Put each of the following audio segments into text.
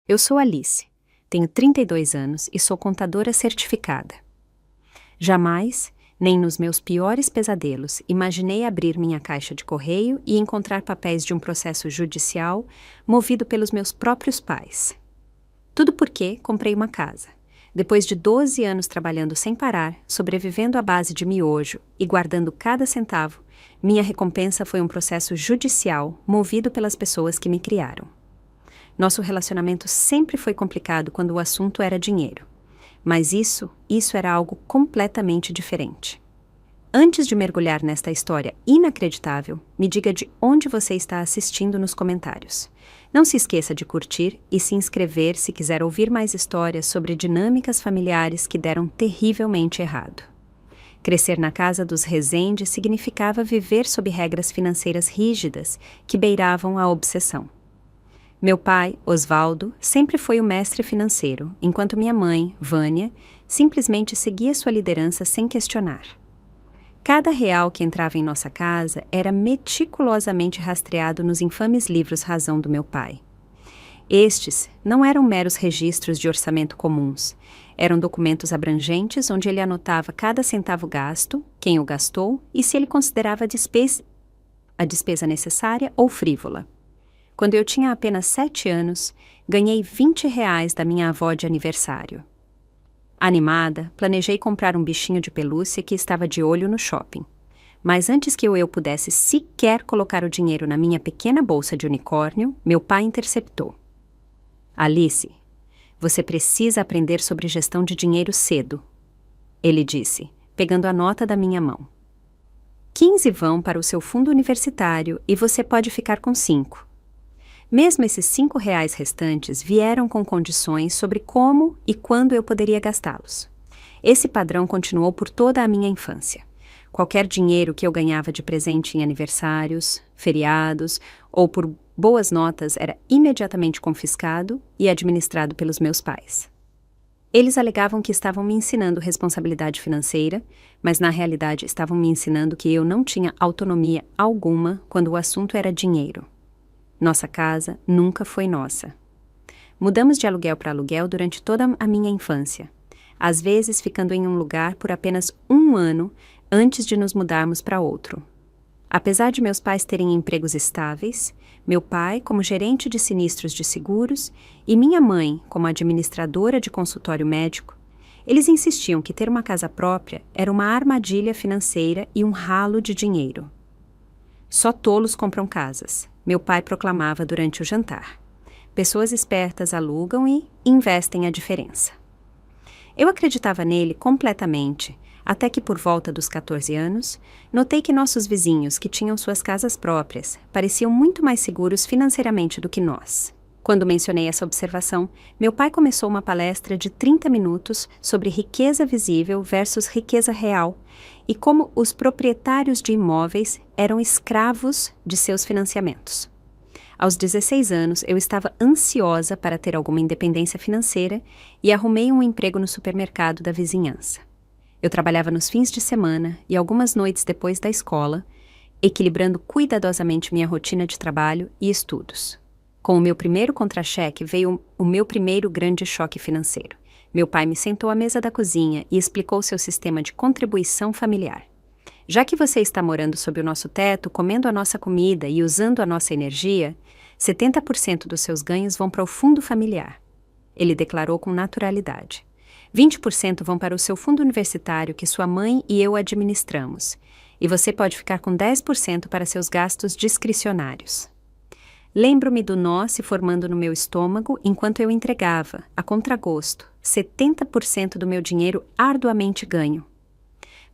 Eu sou Alice, tenho 32 anos e sou contadora certificada. Jamais, nem nos meus piores pesadelos, imaginei abrir minha caixa de correio e encontrar papéis de um processo judicial movido pelos meus próprios pais. Tudo porque comprei uma casa. Depois de 12 anos trabalhando sem parar, sobrevivendo à base de miojo e guardando cada centavo, minha recompensa foi um processo judicial movido pelas pessoas que me criaram. Nosso relacionamento sempre foi complicado quando o assunto era dinheiro. Mas isso era algo completamente diferente. Antes de mergulhar nesta história inacreditável, me diga de onde você está assistindo nos comentários. Não se esqueça de curtir e se inscrever se quiser ouvir mais histórias sobre dinâmicas familiares que deram terrivelmente errado. Crescer na casa dos Rezende significava viver sob regras financeiras rígidas que beiravam a obsessão. Meu pai, Osvaldo, sempre foi o mestre financeiro, enquanto minha mãe, Vânia, simplesmente seguia sua liderança sem questionar. Cada real que entrava em nossa casa era meticulosamente rastreado nos infames livros razão do meu pai. Estes não eram meros registros de orçamento comuns, eram documentos abrangentes onde ele anotava cada centavo gasto, quem o gastou e se ele considerava a despesa necessária ou frívola. Quando eu tinha apenas 7 anos, ganhei R$ 20 da minha avó de aniversário. Animada, planejei comprar um bichinho de pelúcia que estava de olho no shopping. Mas antes que eu pudesse sequer colocar o dinheiro na minha pequena bolsa de unicórnio, meu pai interceptou. Alice, você precisa aprender sobre gestão de dinheiro cedo, ele disse, pegando a nota da minha mão. 15 vão para o seu fundo universitário e você pode ficar com 5. Mesmo esses R$ 5 restantes vieram com condições sobre como e quando eu poderia gastá-los. Esse padrão continuou por toda a minha infância. Qualquer dinheiro que eu ganhava de presente em aniversários, feriados ou por boas notas era imediatamente confiscado e administrado pelos meus pais. Eles alegavam que estavam me ensinando responsabilidade financeira, mas na realidade estavam me ensinando que eu não tinha autonomia alguma quando o assunto era dinheiro. Nossa casa nunca foi nossa. Mudamos de aluguel para aluguel durante toda a minha infância, às vezes ficando em um lugar por apenas 1 ano antes de nos mudarmos para outro. Apesar de meus pais terem empregos estáveis, meu pai como gerente de sinistros de seguros e minha mãe como administradora de consultório médico, eles insistiam que ter uma casa própria era uma armadilha financeira e um ralo de dinheiro. Só tolos compram casas, meu pai proclamava durante o jantar. Pessoas espertas alugam e investem a diferença. Eu acreditava nele completamente, até que por volta dos 14 anos, notei que nossos vizinhos que tinham suas casas próprias pareciam muito mais seguros financeiramente do que nós. Quando mencionei essa observação, meu pai começou uma palestra de 30 minutos sobre riqueza visível versus riqueza real e como os proprietários de imóveis eram escravos de seus financiamentos. Aos 16 anos, eu estava ansiosa para ter alguma independência financeira e arrumei um emprego no supermercado da vizinhança. Eu trabalhava nos fins de semana e algumas noites depois da escola, equilibrando cuidadosamente minha rotina de trabalho e estudos. Com o meu primeiro contra-cheque veio o meu primeiro grande choque financeiro. Meu pai me sentou à mesa da cozinha e explicou seu sistema de contribuição familiar. Já que você está morando sob o nosso teto, comendo a nossa comida e usando a nossa energia, 70% dos seus ganhos vão para o fundo familiar. Ele declarou com naturalidade. 20% vão para o seu fundo universitário que sua mãe e eu administramos. E você pode ficar com 10% para seus gastos discricionários. Lembro-me do nó se formando no meu estômago enquanto eu entregava, a contragosto, 70% do meu dinheiro arduamente ganho.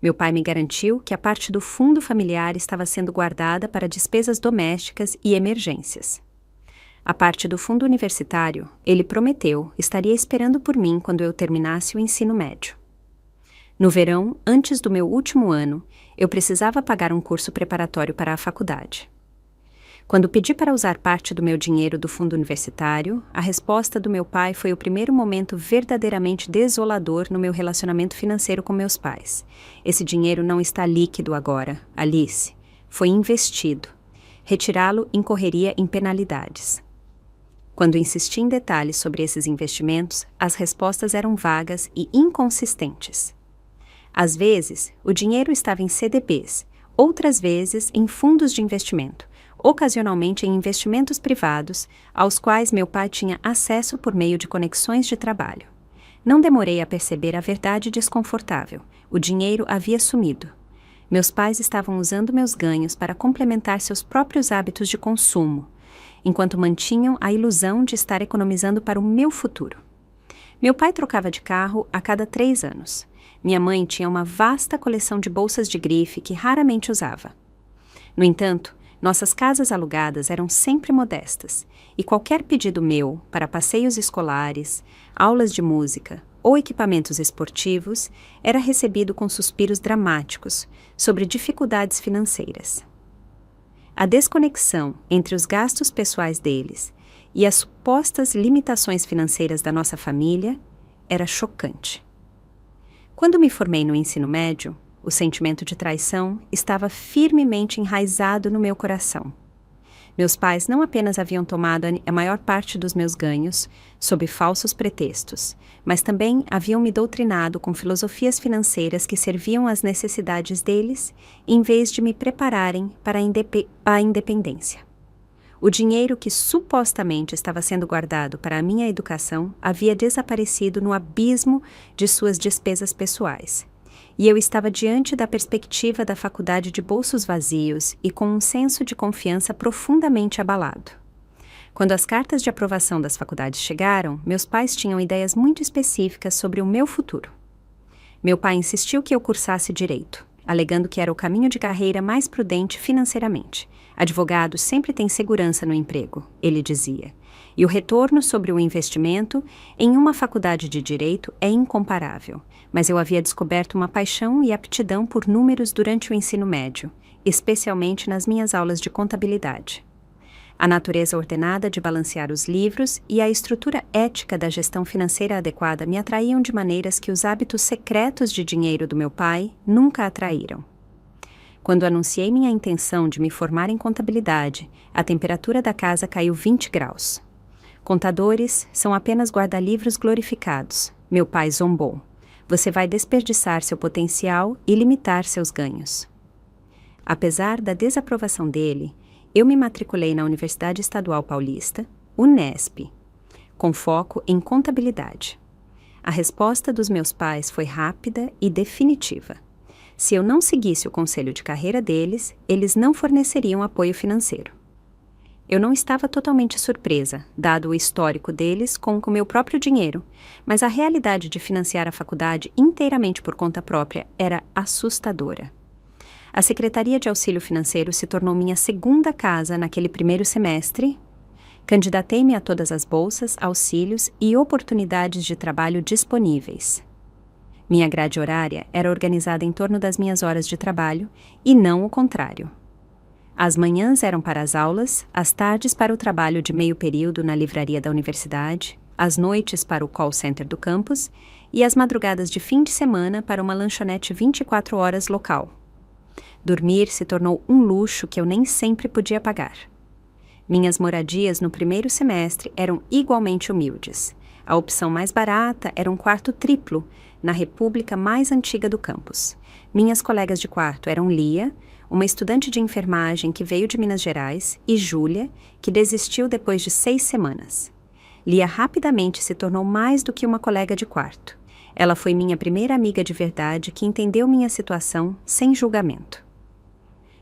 Meu pai me garantiu que a parte do fundo familiar estava sendo guardada para despesas domésticas e emergências. A parte do fundo universitário, ele prometeu, estaria esperando por mim quando eu terminasse o ensino médio. No verão, antes do meu último ano, eu precisava pagar um curso preparatório para a faculdade. Quando pedi para usar parte do meu dinheiro do fundo universitário, a resposta do meu pai foi o primeiro momento verdadeiramente desolador no meu relacionamento financeiro com meus pais. Esse dinheiro não está líquido agora, Alice. Foi investido. Retirá-lo incorreria em penalidades. Quando insisti em detalhes sobre esses investimentos, as respostas eram vagas e inconsistentes. Às vezes, o dinheiro estava em CDBs, outras vezes em fundos de investimento, ocasionalmente em investimentos privados, aos quais meu pai tinha acesso por meio de conexões de trabalho. Não demorei a perceber a verdade desconfortável. O dinheiro havia sumido. Meus pais estavam usando meus ganhos para complementar seus próprios hábitos de consumo, enquanto mantinham a ilusão de estar economizando para o meu futuro. Meu pai trocava de carro a cada 3 anos. Minha mãe tinha uma vasta coleção de bolsas de grife que raramente usava. No entanto, nossas casas alugadas eram sempre modestas, e qualquer pedido meu para passeios escolares, aulas de música ou equipamentos esportivos era recebido com suspiros dramáticos sobre dificuldades financeiras. A desconexão entre os gastos pessoais deles e as supostas limitações financeiras da nossa família era chocante. Quando me formei no ensino médio, o sentimento de traição estava enraizado no meu coração. Meus pais não apenas haviam tomado a maior parte dos meus ganhos, sob falsos pretextos, mas também haviam me doutrinado com filosofias financeiras que serviam às necessidades deles, em vez de me prepararem para a independência. O dinheiro que supostamente estava sendo guardado para a minha educação havia desaparecido no abismo de suas despesas pessoais. E eu estava diante da perspectiva da faculdade de bolsos vazios e com um senso de confiança profundamente abalado. Quando as cartas de aprovação das faculdades chegaram, meus pais tinham ideias muito específicas sobre o meu futuro. Meu pai insistiu que eu cursasse direito, alegando que era o caminho de carreira mais prudente financeiramente. Advogado sempre tem segurança no emprego, ele dizia, e o retorno sobre o investimento em uma faculdade de direito é incomparável, mas eu havia descoberto uma paixão e aptidão por números durante o ensino médio, especialmente nas minhas aulas de contabilidade. A natureza ordenada de balancear os livros e a estrutura ética da gestão financeira adequada me atraíam de maneiras que os hábitos secretos de dinheiro do meu pai nunca atraíram. Quando anunciei minha intenção de me formar em contabilidade, a temperatura da casa caiu 20 graus. Contadores são apenas guarda-livros glorificados, meu pai zombou. Você vai desperdiçar seu potencial e limitar seus ganhos. Apesar da desaprovação dele, eu me matriculei na Universidade Estadual Paulista, Unesp, com foco em contabilidade. A resposta dos meus pais foi rápida e definitiva. Se eu não seguisse o conselho de carreira deles, eles não forneceriam apoio financeiro. Eu não estava totalmente surpresa, dado o histórico deles com o meu próprio dinheiro, mas a realidade de financiar a faculdade inteiramente por conta própria era assustadora. A Secretaria de Auxílio Financeiro se tornou minha segunda casa naquele primeiro semestre. Candidatei-me a todas as bolsas, auxílios e oportunidades de trabalho disponíveis. Minha grade horária era organizada em torno das minhas horas de trabalho e não o contrário. As manhãs eram para as aulas, as tardes para o trabalho de meio período na livraria da universidade, as noites para o call center do campus e as madrugadas de fim de semana para uma lanchonete 24 horas local. Dormir se tornou um luxo que eu nem sempre podia pagar. Minhas moradias no primeiro semestre eram igualmente humildes. A opção mais barata era um quarto triplo, na república mais antiga do campus. Minhas colegas de quarto eram Lia, uma estudante de enfermagem que veio de Minas Gerais, e Júlia, que desistiu depois de 6 semanas. Lia rapidamente se tornou mais do que uma colega de quarto. Ela foi minha primeira amiga de verdade que entendeu minha situação sem julgamento.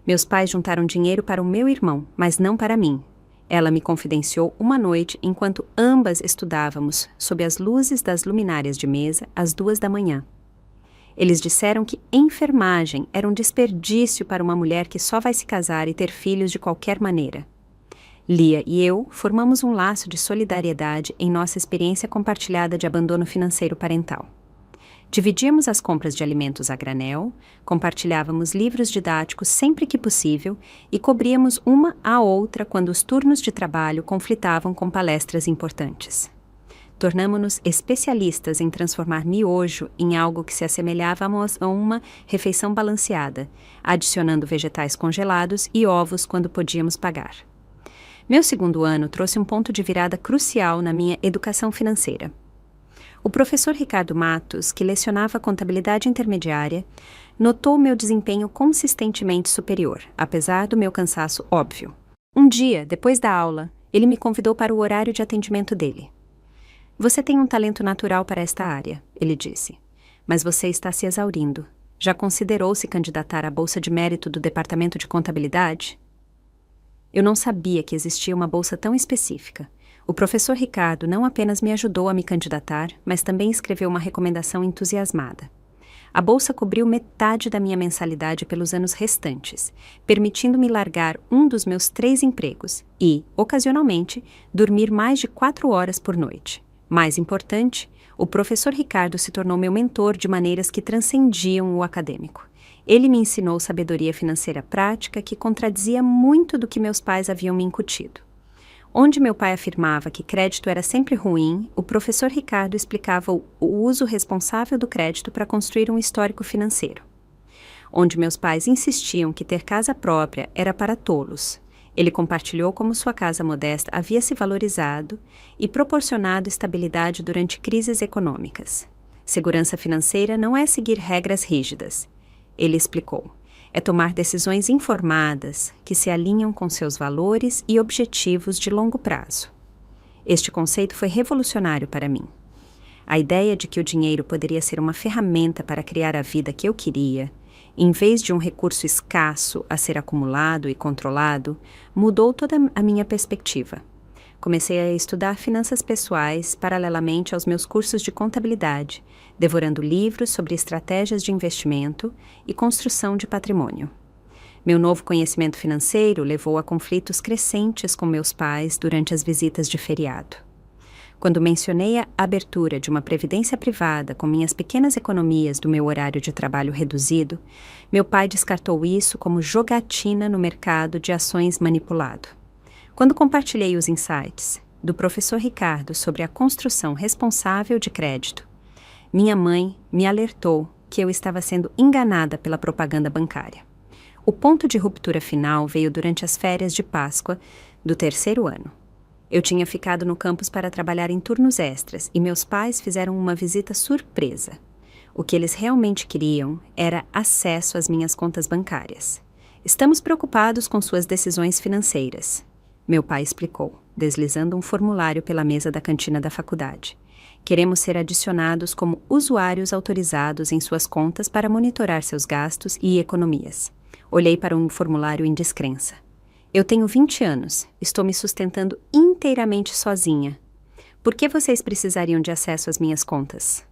Meus pais juntaram dinheiro para o meu irmão, mas não para mim. Ela me confidenciou uma noite enquanto ambas estudávamos sob as luzes das luminárias de mesa às 2 da manhã. Eles disseram que enfermagem era um desperdício para uma mulher que só vai se casar e ter filhos de qualquer maneira. Lia e eu formamos um laço de solidariedade em nossa experiência compartilhada de abandono financeiro parental. Dividíamos as compras de alimentos a granel, compartilhávamos livros didáticos sempre que possível e cobríamos uma à outra quando os turnos de trabalho conflitavam com palestras importantes. Tornamo-nos especialistas em transformar miojo em algo que se assemelhava a uma refeição balanceada, adicionando vegetais congelados e ovos quando podíamos pagar. Meu segundo ano trouxe um ponto de virada crucial na minha educação financeira. O professor Ricardo Matos, que lecionava contabilidade intermediária, notou meu desempenho consistentemente superior, apesar do meu cansaço óbvio. Um dia, depois da aula, ele me convidou para o horário de atendimento dele. Você tem um talento natural para esta área, ele disse, mas você está se exaurindo. Já considerou se candidatar à Bolsa de Mérito do Departamento de Contabilidade? Eu não sabia que existia uma bolsa tão específica. O professor Ricardo não apenas me ajudou a me candidatar, mas também escreveu uma recomendação entusiasmada. A bolsa cobriu metade da minha mensalidade pelos anos restantes, permitindo-me largar um dos meus 3 empregos e, ocasionalmente, dormir mais de 4 horas por noite. Mais importante, o professor Ricardo se tornou meu mentor de maneiras que transcendiam o acadêmico. Ele me ensinou sabedoria financeira prática que contradizia muito do que meus pais haviam me incutido. Onde meu pai afirmava que crédito era sempre ruim, o professor Ricardo explicava o uso responsável do crédito para construir um histórico financeiro. Onde meus pais insistiam que ter casa própria era para tolos, ele compartilhou como sua casa modesta havia se valorizado e proporcionado estabilidade durante crises econômicas. Segurança financeira não é seguir regras rígidas. Ele explicou. É tomar decisões informadas que se alinham com seus valores e objetivos de longo prazo. Este conceito foi revolucionário para mim. A ideia de que o dinheiro poderia ser uma ferramenta para criar a vida que eu queria, em vez de um recurso escasso a ser acumulado e controlado, mudou toda a minha perspectiva. Comecei a estudar finanças pessoais paralelamente aos meus cursos de contabilidade, devorando livros sobre estratégias de investimento e construção de patrimônio. Meu novo conhecimento financeiro levou a conflitos crescentes com meus pais durante as visitas de feriado. Quando mencionei a abertura de uma previdência privada com minhas pequenas economias do meu horário de trabalho reduzido, meu pai descartou isso como jogatina no mercado de ações manipulado. Quando compartilhei os insights do professor Ricardo sobre a construção responsável de crédito, minha mãe me alertou que eu estava sendo enganada pela propaganda bancária. O ponto de ruptura final veio durante as férias de Páscoa do 3º ano. Eu tinha ficado no campus para trabalhar em turnos extras e meus pais fizeram uma visita surpresa. O que eles realmente queriam era acesso às minhas contas bancárias. Estamos preocupados com suas decisões financeiras, meu pai explicou, deslizando um formulário pela mesa da cantina da faculdade. Queremos ser adicionados como usuários autorizados em suas contas para monitorar seus gastos e economias. Olhei para um formulário em descrença. Eu tenho 20 anos, estou me sustentando inteiramente sozinha. Por que vocês precisariam de acesso às minhas contas?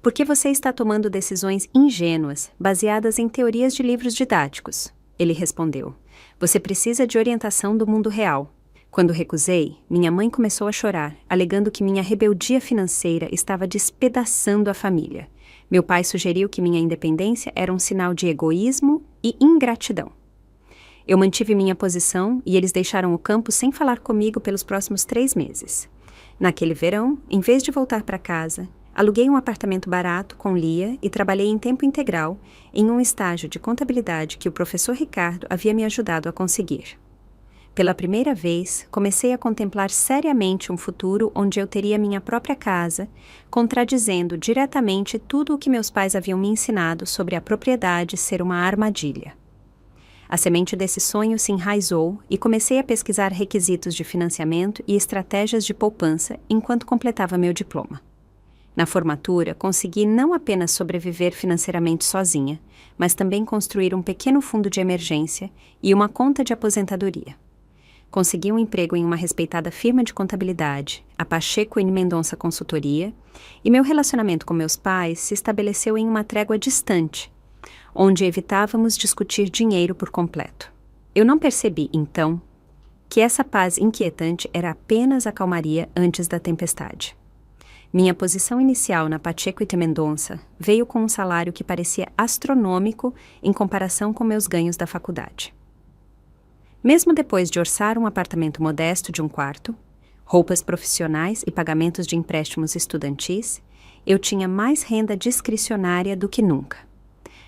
Por que você está tomando decisões ingênuas, baseadas em teorias de livros didáticos? Ele respondeu. Você precisa de orientação do mundo real. Quando recusei, minha mãe começou a chorar, alegando que minha rebeldia financeira estava despedaçando a família. Meu pai sugeriu que minha independência era um sinal de egoísmo e ingratidão. Eu mantive minha posição e eles deixaram o campus sem falar comigo pelos próximos 3 meses. Naquele verão, em vez de voltar para casa, aluguei um apartamento barato com Lia e trabalhei em tempo integral em um estágio de contabilidade que o professor Ricardo havia me ajudado a conseguir. Pela primeira vez, comecei a contemplar seriamente um futuro onde eu teria minha própria casa, contradizendo diretamente tudo o que meus pais haviam me ensinado sobre a propriedade ser uma armadilha. A semente desse sonho se enraizou e comecei a pesquisar requisitos de financiamento e estratégias de poupança enquanto completava meu diploma. Na formatura, consegui não apenas sobreviver financeiramente sozinha, mas também construir um pequeno fundo de emergência e uma conta de aposentadoria. Consegui um emprego em uma respeitada firma de contabilidade, a Pacheco e Mendonça Consultoria, e meu relacionamento com meus pais se estabeleceu em uma trégua distante, onde evitávamos discutir dinheiro por completo. Eu não percebi, então, que essa paz inquietante era apenas a calmaria antes da tempestade. Minha posição inicial na Pacheco e Mendonça veio com um salário que parecia astronômico em comparação com meus ganhos da faculdade. Mesmo depois de orçar um apartamento modesto de 1 quarto, roupas profissionais e pagamentos de empréstimos estudantis, eu tinha mais renda discricionária do que nunca.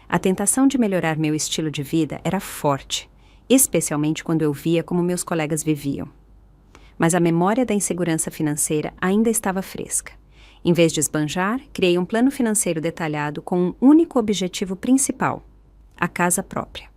A tentação de melhorar meu estilo de vida era forte, especialmente quando eu via como meus colegas viviam. Mas a memória da insegurança financeira ainda estava fresca. Em vez de esbanjar, criei um plano financeiro detalhado com um único objetivo principal: a casa própria.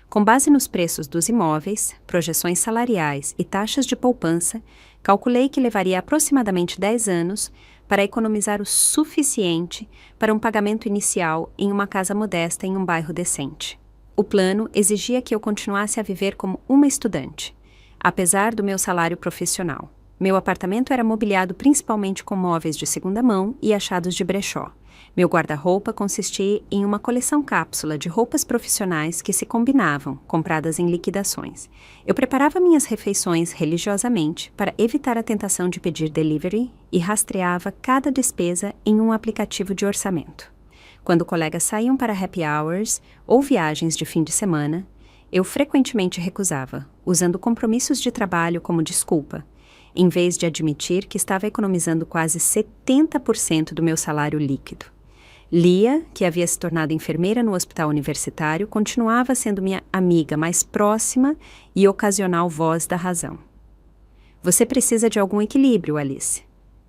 Com base nos preços dos imóveis, projeções salariais e taxas de poupança, calculei que levaria aproximadamente 10 anos para economizar o suficiente para um pagamento inicial em uma casa modesta em um bairro decente. O plano exigia que eu continuasse a viver como uma estudante, apesar do meu salário profissional. Meu apartamento era mobiliado principalmente com móveis de segunda mão e achados de brechó. Meu guarda-roupa consistia em uma coleção cápsula de roupas profissionais que se combinavam, compradas em liquidações. Eu preparava minhas refeições religiosamente para evitar a tentação de pedir delivery e rastreava cada despesa em um aplicativo de orçamento. Quando colegas saíam para happy hours ou viagens de fim de semana, eu frequentemente recusava, usando compromissos de trabalho como desculpa, em vez de admitir que estava economizando quase 70% do meu salário líquido. Lia, que havia se tornado enfermeira no hospital universitário, continuava sendo minha amiga mais próxima e ocasional voz da razão. Você precisa de algum equilíbrio, Alice.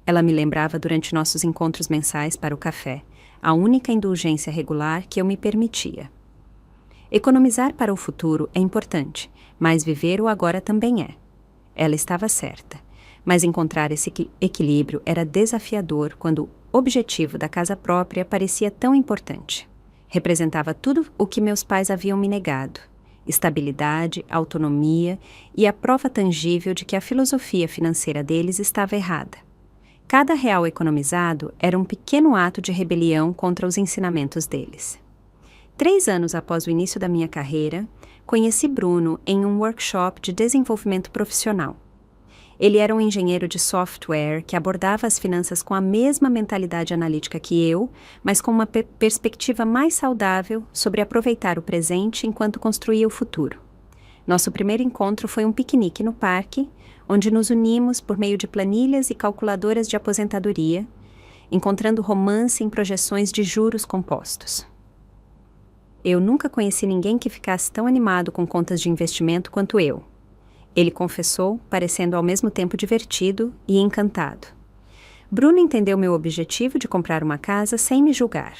Ela me lembrava durante nossos encontros mensais para o café, a única indulgência regular que eu me permitia. Economizar para o futuro é importante, mas viver o agora também é. Ela estava certa, mas encontrar esse equilíbrio era desafiador quando o objetivo da casa própria parecia tão importante. Representava tudo o que meus pais haviam me negado: estabilidade, autonomia e a prova tangível de que a filosofia financeira deles estava errada. Cada real economizado era um pequeno ato de rebelião contra os ensinamentos deles. 3 anos após o início da minha carreira, conheci Bruno em um workshop de desenvolvimento profissional. Ele era um engenheiro de software que abordava as finanças com a mesma mentalidade analítica que eu, mas com uma perspectiva mais saudável sobre aproveitar o presente enquanto construía o futuro. Nosso primeiro encontro foi um piquenique no parque, onde nos unimos por meio de planilhas e calculadoras de aposentadoria, encontrando romance em projeções de juros compostos. Eu nunca conheci ninguém que ficasse tão animado com contas de investimento quanto eu. Ele confessou, parecendo ao mesmo tempo divertido e encantado. Bruno entendeu meu objetivo de comprar uma casa sem me julgar.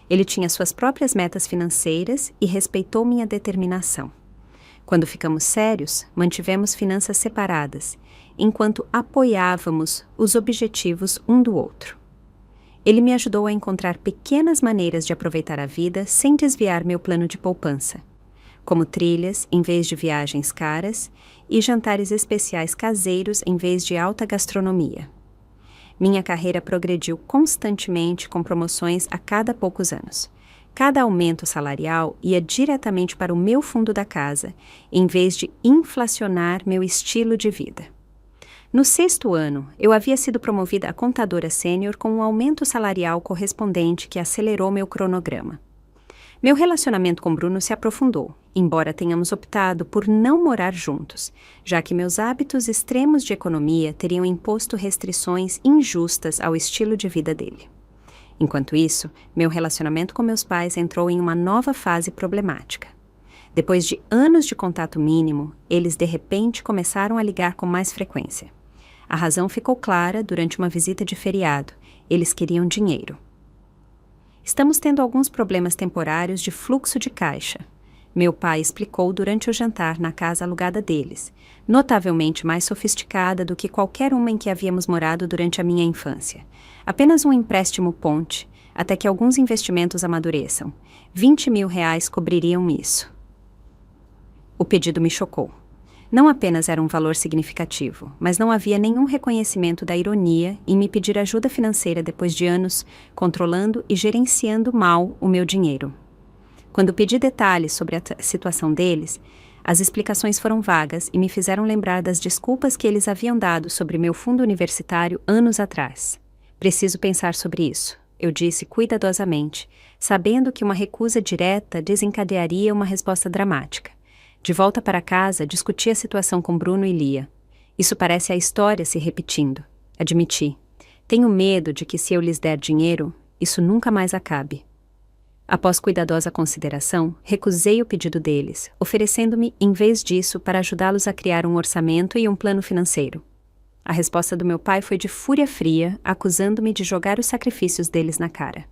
Ele tinha suas próprias metas financeiras e respeitou minha determinação. Quando ficamos sérios, mantivemos finanças separadas, enquanto apoiávamos os objetivos um do outro. Ele me ajudou a encontrar pequenas maneiras de aproveitar a vida sem desviar meu plano de poupança, como trilhas em vez de viagens caras e jantares especiais caseiros em vez de alta gastronomia. Minha carreira progrediu constantemente com promoções a cada poucos anos. Cada aumento salarial ia diretamente para o meu fundo da casa, em vez de inflacionar meu estilo de vida. No 6º ano, eu havia sido promovida a contadora sênior com um aumento salarial correspondente que acelerou meu cronograma. Meu relacionamento com Bruno se aprofundou, embora tenhamos optado por não morar juntos, já que meus hábitos extremos de economia teriam imposto restrições injustas ao estilo de vida dele. Enquanto isso, meu relacionamento com meus pais entrou em uma nova fase problemática. Depois de anos de contato mínimo, eles de repente começaram a ligar com mais frequência. A razão ficou clara durante uma visita de feriado: eles queriam dinheiro. Estamos tendo alguns problemas temporários de fluxo de caixa. Meu pai explicou durante o jantar na casa alugada deles, notavelmente mais sofisticada do que qualquer uma em que havíamos morado durante a minha infância. Apenas um empréstimo ponte, até que alguns investimentos amadureçam. 20 mil reais cobririam isso. O pedido me chocou. Não apenas era um valor significativo, mas não havia nenhum reconhecimento da ironia em me pedir ajuda financeira depois de anos controlando e gerenciando mal o meu dinheiro. Quando pedi detalhes sobre a situação deles, as explicações foram vagas e me fizeram lembrar das desculpas que eles haviam dado sobre meu fundo universitário anos atrás. Preciso pensar sobre isso, eu disse cuidadosamente, sabendo que uma recusa direta desencadearia uma resposta dramática. De volta para casa, discuti a situação com Bruno e Lia. Isso parece a história se repetindo. Admiti. Tenho medo de que, se eu lhes der dinheiro, isso nunca mais acabe. Após cuidadosa consideração, recusei o pedido deles, oferecendo-me, em vez disso, para ajudá-los a criar um orçamento e um plano financeiro. A resposta do meu pai foi de fúria fria, acusando-me de jogar os sacrifícios deles na cara.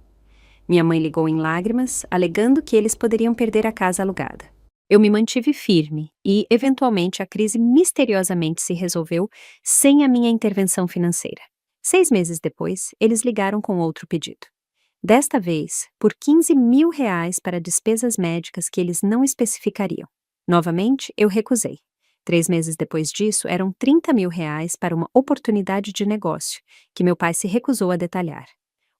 Minha mãe ligou em lágrimas, alegando que eles poderiam perder a casa alugada. Eu me mantive firme e, eventualmente, a crise misteriosamente se resolveu sem a minha intervenção financeira. 6 meses depois, eles ligaram com outro pedido. Desta vez, por R$ 15.000 para despesas médicas que eles não especificariam. Novamente, eu recusei. 3 meses depois disso, eram R$ 30.000 para uma oportunidade de negócio, que meu pai se recusou a detalhar.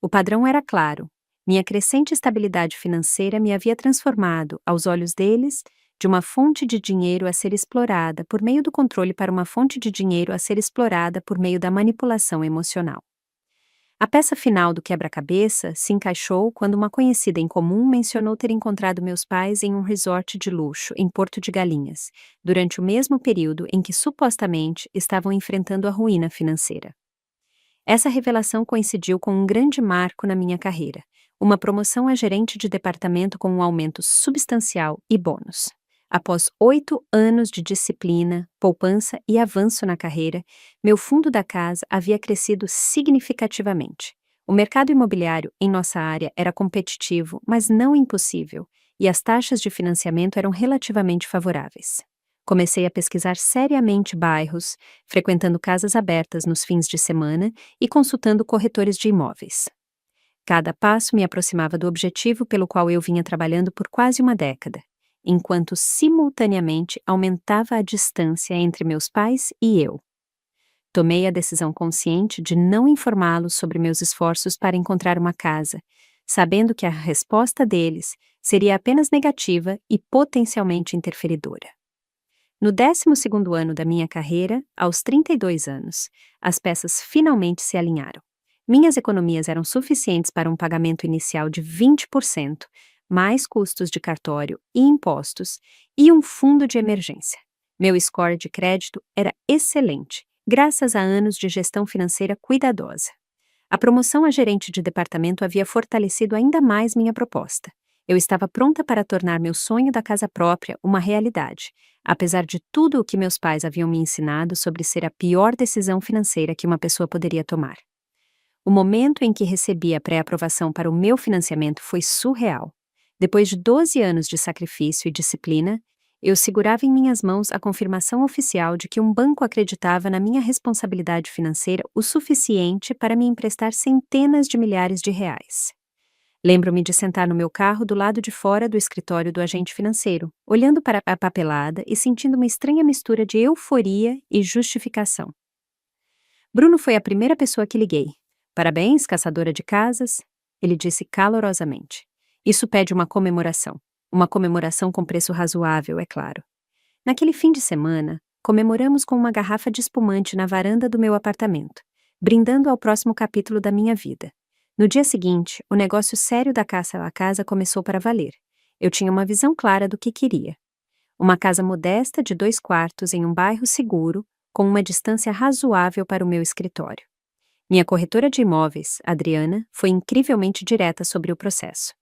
O padrão era claro. Minha crescente estabilidade financeira me havia transformado, aos olhos deles, de uma fonte de dinheiro a ser explorada por meio do controle para uma fonte de dinheiro a ser explorada por meio da manipulação emocional. A peça final do quebra-cabeça se encaixou quando uma conhecida em comum mencionou ter encontrado meus pais em um resort de luxo em Porto de Galinhas, durante o mesmo período em que supostamente estavam enfrentando a ruína financeira. Essa revelação coincidiu com um grande marco na minha carreira, uma promoção a gerente de departamento com um aumento substancial e bônus. Após 8 anos de disciplina, poupança e avanço na carreira, meu fundo da casa havia crescido significativamente. O mercado imobiliário em nossa área era competitivo, mas não impossível, e as taxas de financiamento eram relativamente favoráveis. Comecei a pesquisar seriamente bairros, frequentando casas abertas nos fins de semana e consultando corretores de imóveis. Cada passo me aproximava do objetivo pelo qual eu vinha trabalhando por quase uma década, enquanto simultaneamente aumentava a distância entre meus pais e eu. Tomei a decisão consciente de não informá-los sobre meus esforços para encontrar uma casa, sabendo que a resposta deles seria apenas negativa e potencialmente interferidora. No 12º ano da minha carreira, aos 32 anos, as peças finalmente se alinharam. Minhas economias eram suficientes para um pagamento inicial de 20%, mais custos de cartório e impostos, e um fundo de emergência. Meu score de crédito era excelente, graças a anos de gestão financeira cuidadosa. A promoção a gerente de departamento havia fortalecido ainda mais minha proposta. Eu estava pronta para tornar meu sonho da casa própria uma realidade, apesar de tudo o que meus pais haviam me ensinado sobre ser a pior decisão financeira que uma pessoa poderia tomar. O momento em que recebi a pré-aprovação para o meu financiamento foi surreal. Depois de 12 anos de sacrifício e disciplina, eu segurava em minhas mãos a confirmação oficial de que um banco acreditava na minha responsabilidade financeira o suficiente para me emprestar centenas de milhares de reais. Lembro-me de sentar no meu carro do lado de fora do escritório do agente financeiro, olhando para a papelada e sentindo uma estranha mistura de euforia e justificação. Bruno foi a primeira pessoa que liguei. Parabéns, caçadora de casas, ele disse calorosamente. Isso pede uma comemoração. Uma comemoração com preço razoável, é claro. Naquele fim de semana, comemoramos com uma garrafa de espumante na varanda do meu apartamento, brindando ao próximo capítulo da minha vida. No dia seguinte, o negócio sério da caça à casa começou para valer. Eu tinha uma visão clara do que queria. Uma casa modesta de 2 quartos em um bairro seguro, com uma distância razoável para o meu escritório. Minha corretora de imóveis, Adriana, foi incrivelmente direta sobre o processo.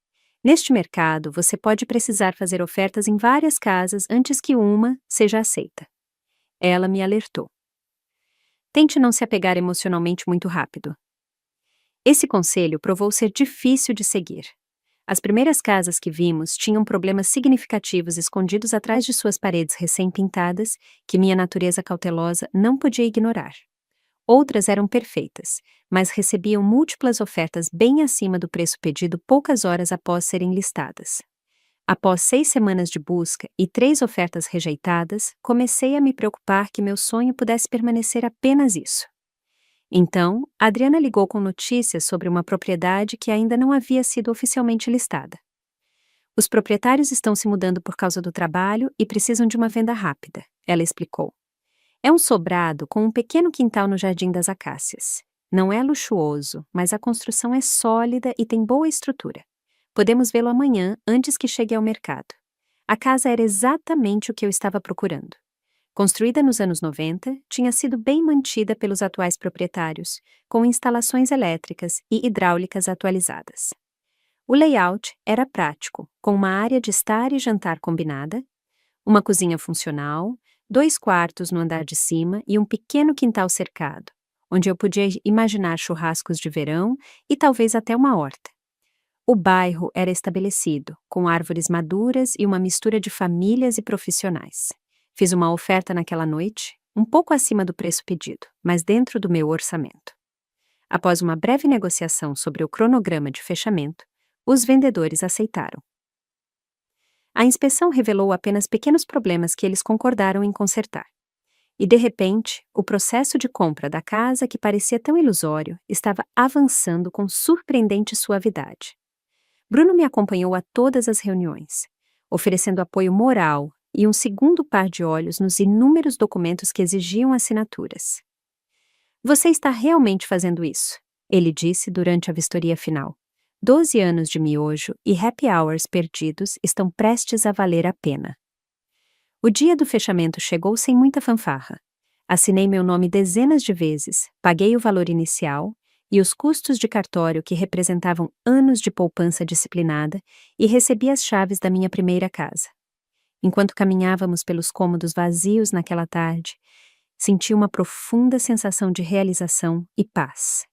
Neste mercado, você pode precisar fazer ofertas em várias casas antes que uma seja aceita. Ela me alertou. Tente não se apegar emocionalmente muito rápido. Esse conselho provou ser difícil de seguir. As primeiras casas que vimos tinham problemas significativos escondidos atrás de suas paredes recém-pintadas que minha natureza cautelosa não podia ignorar. Outras eram perfeitas, mas recebiam múltiplas ofertas bem acima do preço pedido poucas horas após serem listadas. Após 6 semanas de busca e 3 ofertas rejeitadas, comecei a me preocupar que meu sonho pudesse permanecer apenas isso. Então, Adriana ligou com notícias sobre uma propriedade que ainda não havia sido oficialmente listada. Os proprietários estão se mudando por causa do trabalho e precisam de uma venda rápida, ela explicou. É um sobrado com um pequeno quintal no Jardim das Acácias. Não é luxuoso, mas a construção é sólida e tem boa estrutura. Podemos vê-lo amanhã, antes que chegue ao mercado. A casa era exatamente o que eu estava procurando. Construída nos anos 90, tinha sido bem mantida pelos atuais proprietários, com instalações elétricas e hidráulicas atualizadas. O layout era prático, com uma área de estar e jantar combinada, uma cozinha funcional, 2 quartos no andar de cima e um pequeno quintal cercado, onde eu podia imaginar churrascos de verão e talvez até uma horta. O bairro era estabelecido, com árvores maduras e uma mistura de famílias e profissionais. Fiz uma oferta naquela noite, um pouco acima do preço pedido, mas dentro do meu orçamento. Após uma breve negociação sobre o cronograma de fechamento, os vendedores aceitaram. A inspeção revelou apenas pequenos problemas que eles concordaram em consertar. E, de repente, o processo de compra da casa, que parecia tão ilusório, estava avançando com surpreendente suavidade. Bruno me acompanhou a todas as reuniões, oferecendo apoio moral e um segundo par de olhos nos inúmeros documentos que exigiam assinaturas. "Você está realmente fazendo isso", ele disse durante a vistoria final. 12 anos de miojo e happy hours perdidos estão prestes a valer a pena. O dia do fechamento chegou sem muita fanfarra. Assinei meu nome dezenas de vezes, paguei o valor inicial e os custos de cartório que representavam anos de poupança disciplinada e recebi as chaves da minha primeira casa. Enquanto caminhávamos pelos cômodos vazios naquela tarde, senti uma profunda sensação de realização e paz.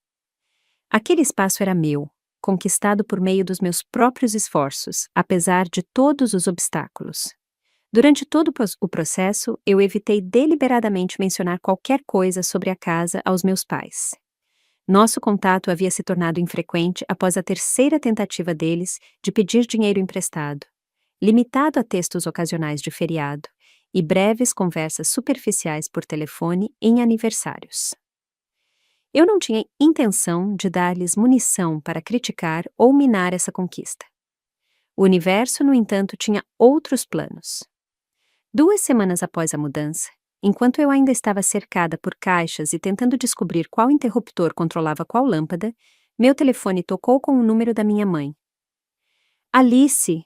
Aquele espaço era meu, conquistado por meio dos meus próprios esforços, apesar de todos os obstáculos. Durante todo o processo, eu evitei deliberadamente mencionar qualquer coisa sobre a casa aos meus pais. Nosso contato havia se tornado infrequente após a terceira tentativa deles de pedir dinheiro emprestado, limitado a textos ocasionais de feriado e breves conversas superficiais por telefone em aniversários. Eu não tinha intenção de dar-lhes munição para criticar ou minar essa conquista. O universo, no entanto, tinha outros planos. 2 semanas após a mudança, enquanto eu ainda estava cercada por caixas e tentando descobrir qual interruptor controlava qual lâmpada, meu telefone tocou com o número da minha mãe. "Alice",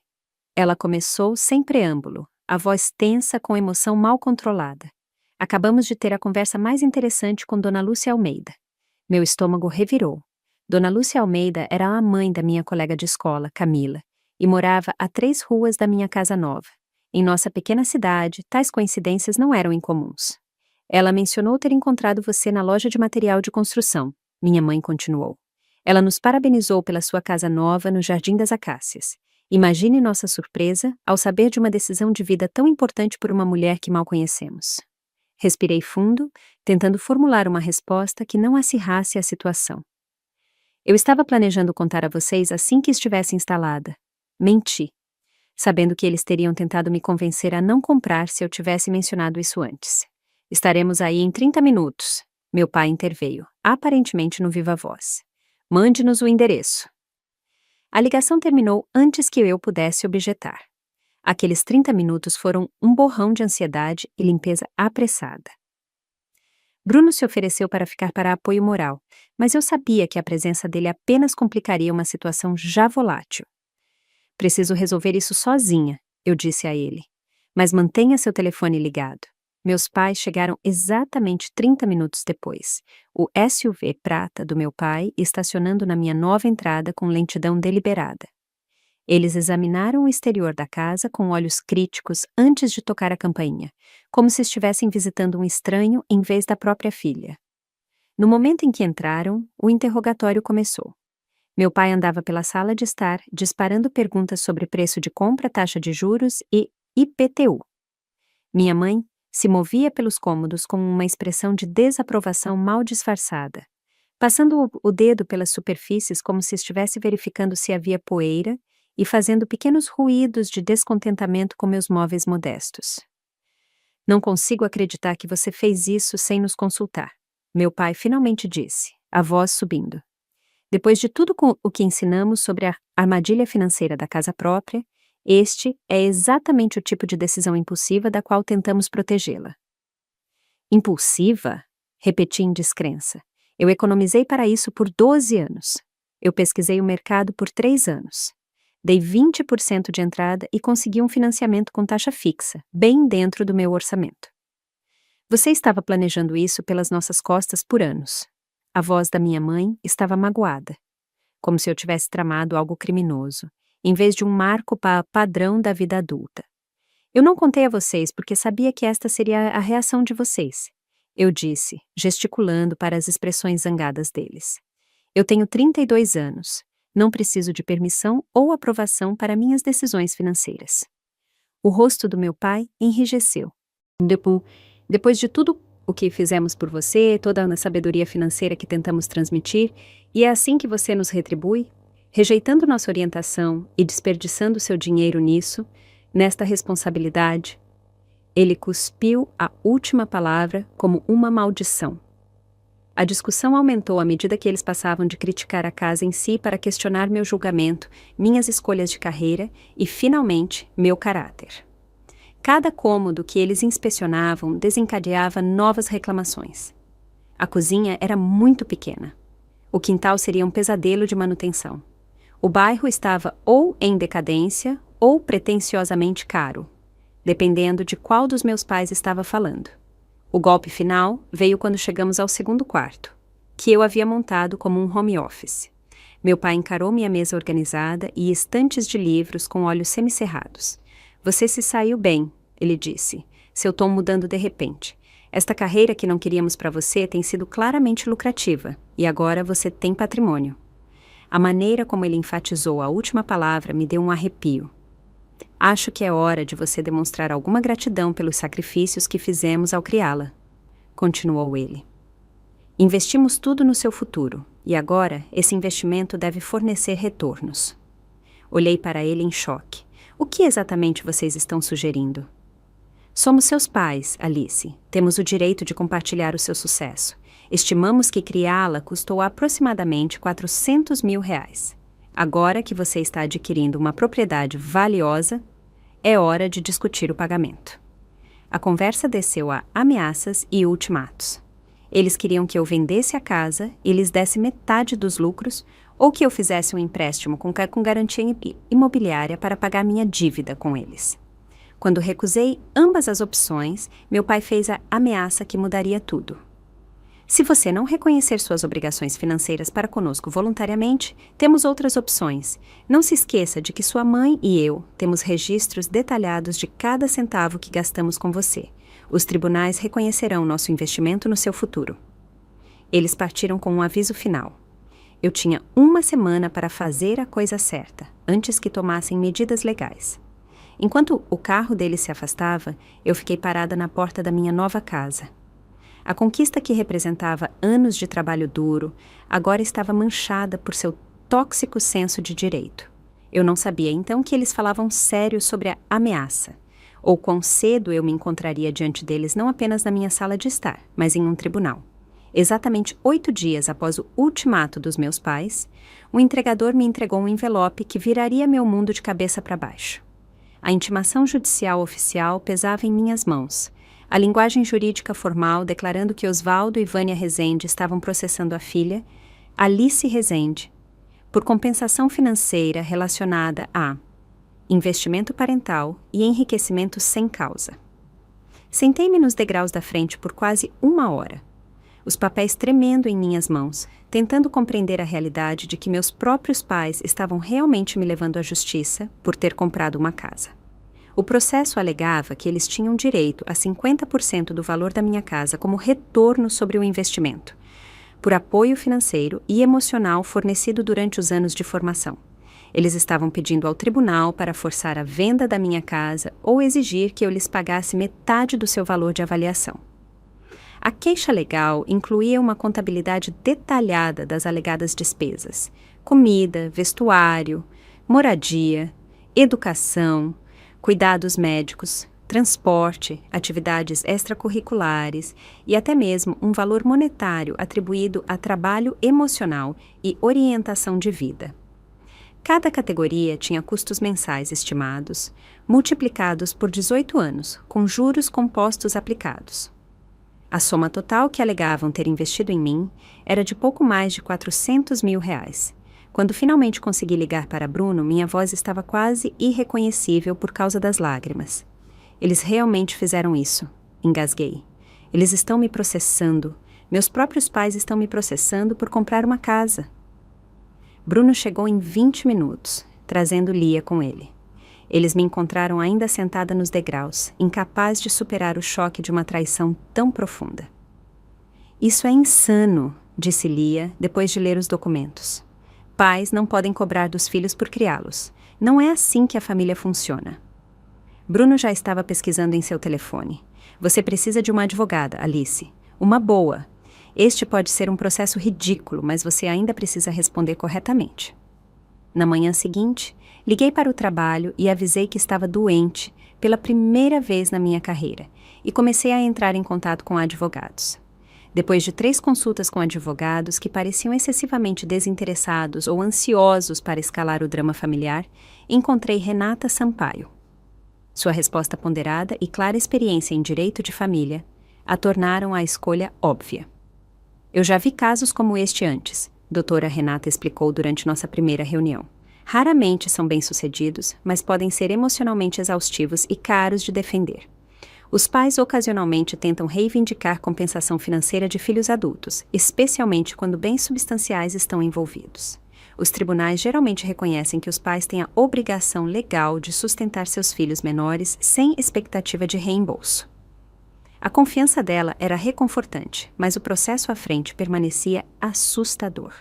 ela começou sem preâmbulo, a voz tensa com emoção mal controlada. "Acabamos de ter a conversa mais interessante com Dona Lúcia Almeida." Meu estômago revirou. Dona Lúcia Almeida era a mãe da minha colega de escola, Camila, e morava a 3 ruas da minha casa nova. Em nossa pequena cidade, tais coincidências não eram incomuns. "Ela mencionou ter encontrado você na loja de material de construção", minha mãe continuou. "Ela nos parabenizou pela sua casa nova no Jardim das Acácias. Imagine nossa surpresa ao saber de uma decisão de vida tão importante por uma mulher que mal conhecemos." Respirei fundo, tentando formular uma resposta que não acirrasse a situação. "Eu estava planejando contar a vocês assim que estivesse instalada." Menti, sabendo que eles teriam tentado me convencer a não comprar se eu tivesse mencionado isso antes. "Estaremos aí em 30 minutos, meu pai interveio, aparentemente no viva voz. "Mande-nos o endereço." A ligação terminou antes que eu pudesse objetar. Aqueles 30 minutos foram um borrão de ansiedade e limpeza apressada. Bruno se ofereceu para ficar para apoio moral, mas eu sabia que a presença dele apenas complicaria uma situação já volátil. "Preciso resolver isso sozinha", eu disse a ele. "Mas mantenha seu telefone ligado." Meus pais chegaram exatamente 30 minutos depois, o SUV prata do meu pai estacionando na minha nova entrada com lentidão deliberada. Eles examinaram o exterior da casa com olhos críticos antes de tocar a campainha, como se estivessem visitando um estranho em vez da própria filha. No momento em que entraram, o interrogatório começou. Meu pai andava pela sala de estar, disparando perguntas sobre preço de compra, taxa de juros e IPTU. Minha mãe se movia pelos cômodos com uma expressão de desaprovação mal disfarçada, passando o dedo pelas superfícies como se estivesse verificando se havia poeira e fazendo pequenos ruídos de descontentamento com meus móveis modestos. "Não consigo acreditar que você fez isso sem nos consultar", meu pai finalmente disse, a voz subindo. "Depois de tudo o que ensinamos sobre a armadilha financeira da casa própria, este é exatamente o tipo de decisão impulsiva da qual tentamos protegê-la." "Impulsiva?", repeti em descrença. "Eu economizei para isso por 12 anos. Eu pesquisei o mercado por 3 anos. Dei 20% de entrada e consegui um financiamento com taxa fixa, bem dentro do meu orçamento. Você estava planejando isso pelas nossas costas por anos." A voz da minha mãe estava magoada. como se eu tivesse tramado algo criminoso, em vez de um marco padrão da vida adulta. Eu não contei a vocês porque sabia que esta seria a reação de vocês. Eu disse, gesticulando para as expressões zangadas deles. Eu tenho 32 anos. Não preciso de permissão ou aprovação para minhas decisões financeiras. O rosto do meu pai enrijeceu. Depois de tudo o que fizemos por você, toda a sabedoria financeira que tentamos transmitir, e é assim que você nos retribui? Rejeitando nossa orientação e desperdiçando seu dinheiro nisso, nesta responsabilidade, ele cuspiu a última palavra como uma maldição. A discussão aumentou à medida que eles passavam de criticar a casa em si para questionar meu julgamento, minhas escolhas de carreira e, finalmente, meu caráter. Cada cômodo que eles inspecionavam desencadeava novas reclamações. A cozinha era muito pequena. O quintal seria um pesadelo de manutenção. O bairro estava ou em decadência ou pretensiosamente caro, dependendo de qual dos meus pais estava falando. O golpe final veio quando chegamos ao segundo quarto, que eu havia montado como um home office. Meu pai encarou minha mesa organizada e estantes de livros com olhos semicerrados. Você se saiu bem, ele disse, seu tom mudando de repente. Esta carreira que não queríamos para você tem sido claramente lucrativa, e agora você tem patrimônio. A maneira como ele enfatizou a última palavra me deu um arrepio. Acho que é hora de você demonstrar alguma gratidão pelos sacrifícios que fizemos ao criá-la, continuou ele. Investimos tudo no seu futuro, e agora esse investimento deve fornecer retornos. Olhei para ele em choque. O que exatamente vocês estão sugerindo? Somos seus pais, Alice. Temos o direito de compartilhar o seu sucesso. Estimamos que criá-la custou aproximadamente R$400 mil. Agora que você está adquirindo uma propriedade valiosa, é hora de discutir o pagamento. A conversa desceu a ameaças e ultimatos. Eles queriam que eu vendesse a casa e lhes desse metade dos lucros, ou que eu fizesse um empréstimo com garantia imobiliária para pagar minha dívida com eles. Quando recusei ambas as opções, meu pai fez a ameaça que mudaria tudo. Se você não reconhecer suas obrigações financeiras para conosco voluntariamente, temos outras opções. Não se esqueça de que sua mãe e eu temos registros detalhados de cada centavo que gastamos com você. Os tribunais reconhecerão nosso investimento no seu futuro. Eles partiram com um aviso final. Eu tinha uma semana para fazer a coisa certa, antes que tomassem medidas legais. Enquanto o carro deles se afastava, eu fiquei parada na porta da minha nova casa. A conquista que representava anos de trabalho duro, agora estava manchada por seu tóxico senso de direito. Eu não sabia então que eles falavam sério sobre a ameaça, ou quão cedo eu me encontraria diante deles não apenas na minha sala de estar, mas em um tribunal. Exatamente 8 dias após o ultimato dos meus pais, o entregador me entregou um envelope que viraria meu mundo de cabeça para baixo. A intimação judicial oficial pesava em minhas mãos, a linguagem jurídica formal declarando que Osvaldo e Vânia Rezende estavam processando a filha, Alice Rezende, por compensação financeira relacionada a investimento parental e enriquecimento sem causa. Sentei-me nos degraus da frente por quase 1 hora, os papéis tremendo em minhas mãos, tentando compreender a realidade de que meus próprios pais estavam realmente me levando à justiça por ter comprado uma casa. O processo alegava que eles tinham direito a 50% do valor da minha casa como retorno sobre o investimento, por apoio financeiro e emocional fornecido durante os anos de formação. Eles estavam pedindo ao tribunal para forçar a venda da minha casa ou exigir que eu lhes pagasse metade do seu valor de avaliação. A queixa legal incluía uma contabilidade detalhada das alegadas despesas: comida, vestuário, moradia, educação, cuidados médicos, transporte, atividades extracurriculares e até mesmo um valor monetário atribuído a trabalho emocional e orientação de vida. Cada categoria tinha custos mensais estimados, multiplicados por 18 anos, com juros compostos aplicados. A soma total que alegavam ter investido em mim era de pouco mais de R$400 mil. Quando finalmente consegui ligar para Bruno, minha voz estava quase irreconhecível por causa das lágrimas. Eles realmente fizeram isso, engasguei. Eles estão me processando. Meus próprios pais estão me processando por comprar uma casa. Bruno chegou em 20 minutos, trazendo Lia com ele. Eles me encontraram ainda sentada nos degraus, incapaz de superar o choque de uma traição tão profunda. Isso é insano, disse Lia, depois de ler os documentos. Pais não podem cobrar dos filhos por criá-los. Não é assim que a família funciona. Bruno já estava pesquisando em seu telefone. Você precisa de uma advogada, Alice. Uma boa. Este pode ser um processo ridículo, mas você ainda precisa responder corretamente. Na manhã seguinte, liguei para o trabalho e avisei que estava doente pela primeira vez na minha carreira e comecei a entrar em contato com advogados. Depois de 3 consultas com advogados que pareciam excessivamente desinteressados ou ansiosos para escalar o drama familiar, encontrei Renata Sampaio. Sua resposta ponderada e clara experiência em direito de família a tornaram a escolha óbvia. Eu já vi casos como este antes, doutora Renata explicou durante nossa primeira reunião. Raramente são bem-sucedidos, mas podem ser emocionalmente exaustivos e caros de defender. Os pais ocasionalmente tentam reivindicar compensação financeira de filhos adultos, especialmente quando bens substanciais estão envolvidos. Os tribunais geralmente reconhecem que os pais têm a obrigação legal de sustentar seus filhos menores sem expectativa de reembolso. A confiança dela era reconfortante, mas o processo à frente permanecia assustador.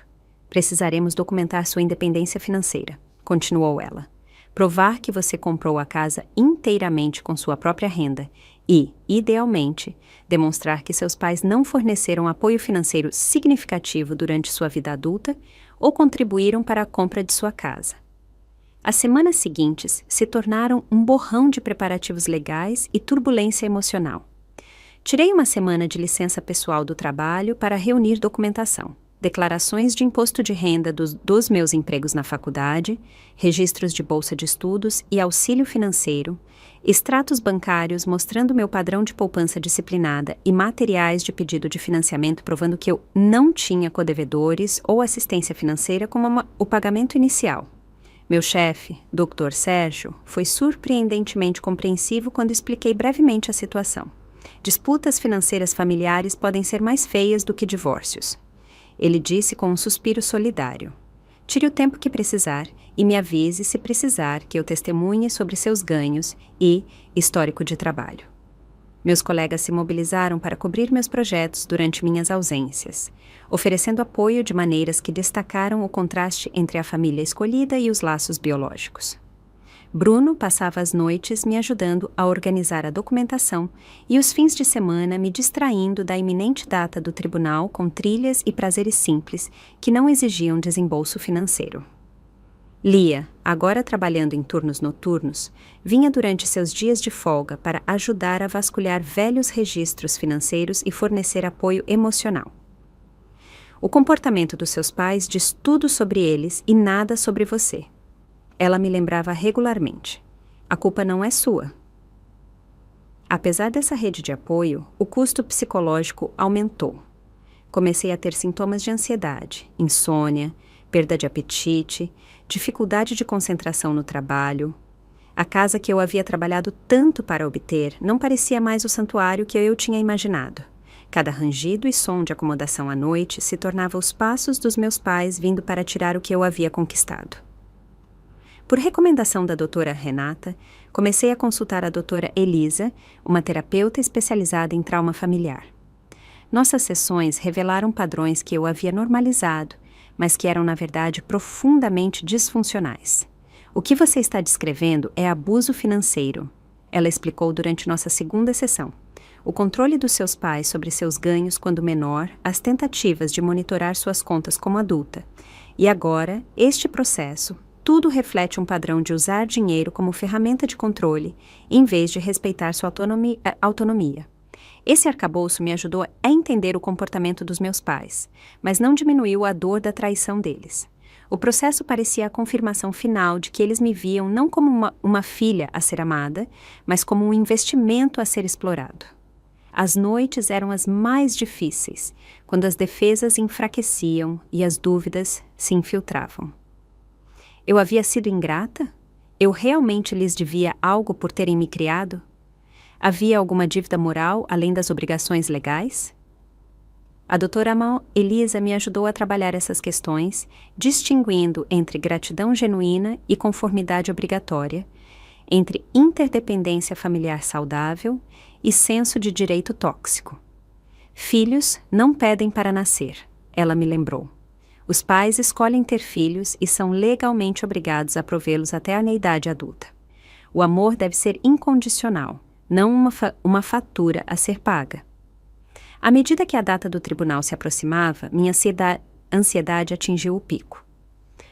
Precisaremos documentar sua independência financeira, continuou ela. Provar que você comprou a casa inteiramente com sua própria renda e, idealmente, demonstrar que seus pais não forneceram apoio financeiro significativo durante sua vida adulta ou contribuíram para a compra de sua casa. As semanas seguintes se tornaram um borrão de preparativos legais e turbulência emocional. Tirei uma semana de licença pessoal do trabalho para reunir documentação. Declarações de imposto de renda dos meus empregos na faculdade, registros de bolsa de estudos e auxílio financeiro, extratos bancários mostrando meu padrão de poupança disciplinada e materiais de pedido de financiamento provando que eu não tinha codevedores ou assistência financeira como o pagamento inicial. Meu chefe, Dr. Sérgio, foi surpreendentemente compreensivo quando expliquei brevemente a situação. Disputas financeiras familiares podem ser mais feias do que divórcios. Ele disse com um suspiro solidário. Tire o tempo que precisar e me avise se precisar que eu testemunhe sobre seus ganhos e histórico de trabalho. Meus colegas se mobilizaram para cobrir meus projetos durante minhas ausências, oferecendo apoio de maneiras que destacaram o contraste entre a família escolhida e os laços biológicos. Bruno passava as noites me ajudando a organizar a documentação e os fins de semana me distraindo da iminente data do tribunal com trilhas e prazeres simples que não exigiam desembolso financeiro. Lia, agora trabalhando em turnos noturnos, vinha durante seus dias de folga para ajudar a vasculhar velhos registros financeiros e fornecer apoio emocional. O comportamento dos seus pais diz tudo sobre eles e nada sobre você. Ela me lembrava regularmente. A culpa não é sua. Apesar dessa rede de apoio, o custo psicológico aumentou. Comecei a ter sintomas de ansiedade, insônia, perda de apetite, dificuldade de concentração no trabalho. A casa que eu havia trabalhado tanto para obter não parecia mais o santuário que eu tinha imaginado. Cada rangido e som de acomodação à noite se tornava os passos dos meus pais vindo para tirar o que eu havia conquistado. Por recomendação da doutora Renata, comecei a consultar a doutora Elisa, uma terapeuta especializada em trauma familiar. Nossas sessões revelaram padrões que eu havia normalizado, mas que eram, na verdade, profundamente disfuncionais. O que você está descrevendo é abuso financeiro, ela explicou durante nossa segunda sessão. O controle dos seus pais sobre seus ganhos quando menor, as tentativas de monitorar suas contas como adulta. E agora, este processo, tudo reflete um padrão de usar dinheiro como ferramenta de controle, em vez de respeitar sua autonomia. Esse arcabouço me ajudou a entender o comportamento dos meus pais, mas não diminuiu a dor da traição deles. O processo parecia a confirmação final de que eles me viam não como uma filha a ser amada, mas como um investimento a ser explorado. As noites eram as mais difíceis, quando as defesas enfraqueciam e as dúvidas se infiltravam. Eu havia sido ingrata? Eu realmente lhes devia algo por terem me criado? Havia alguma dívida moral além das obrigações legais? A doutora Elisa me ajudou a trabalhar essas questões, distinguindo entre gratidão genuína e conformidade obrigatória, entre interdependência familiar saudável e senso de direito tóxico. Filhos não pedem para nascer, ela me lembrou. Os pais escolhem ter filhos e são legalmente obrigados a provê-los até a idade adulta. O amor deve ser incondicional, não uma fatura a ser paga. À medida que a data do tribunal se aproximava, minha ansiedade atingiu o pico.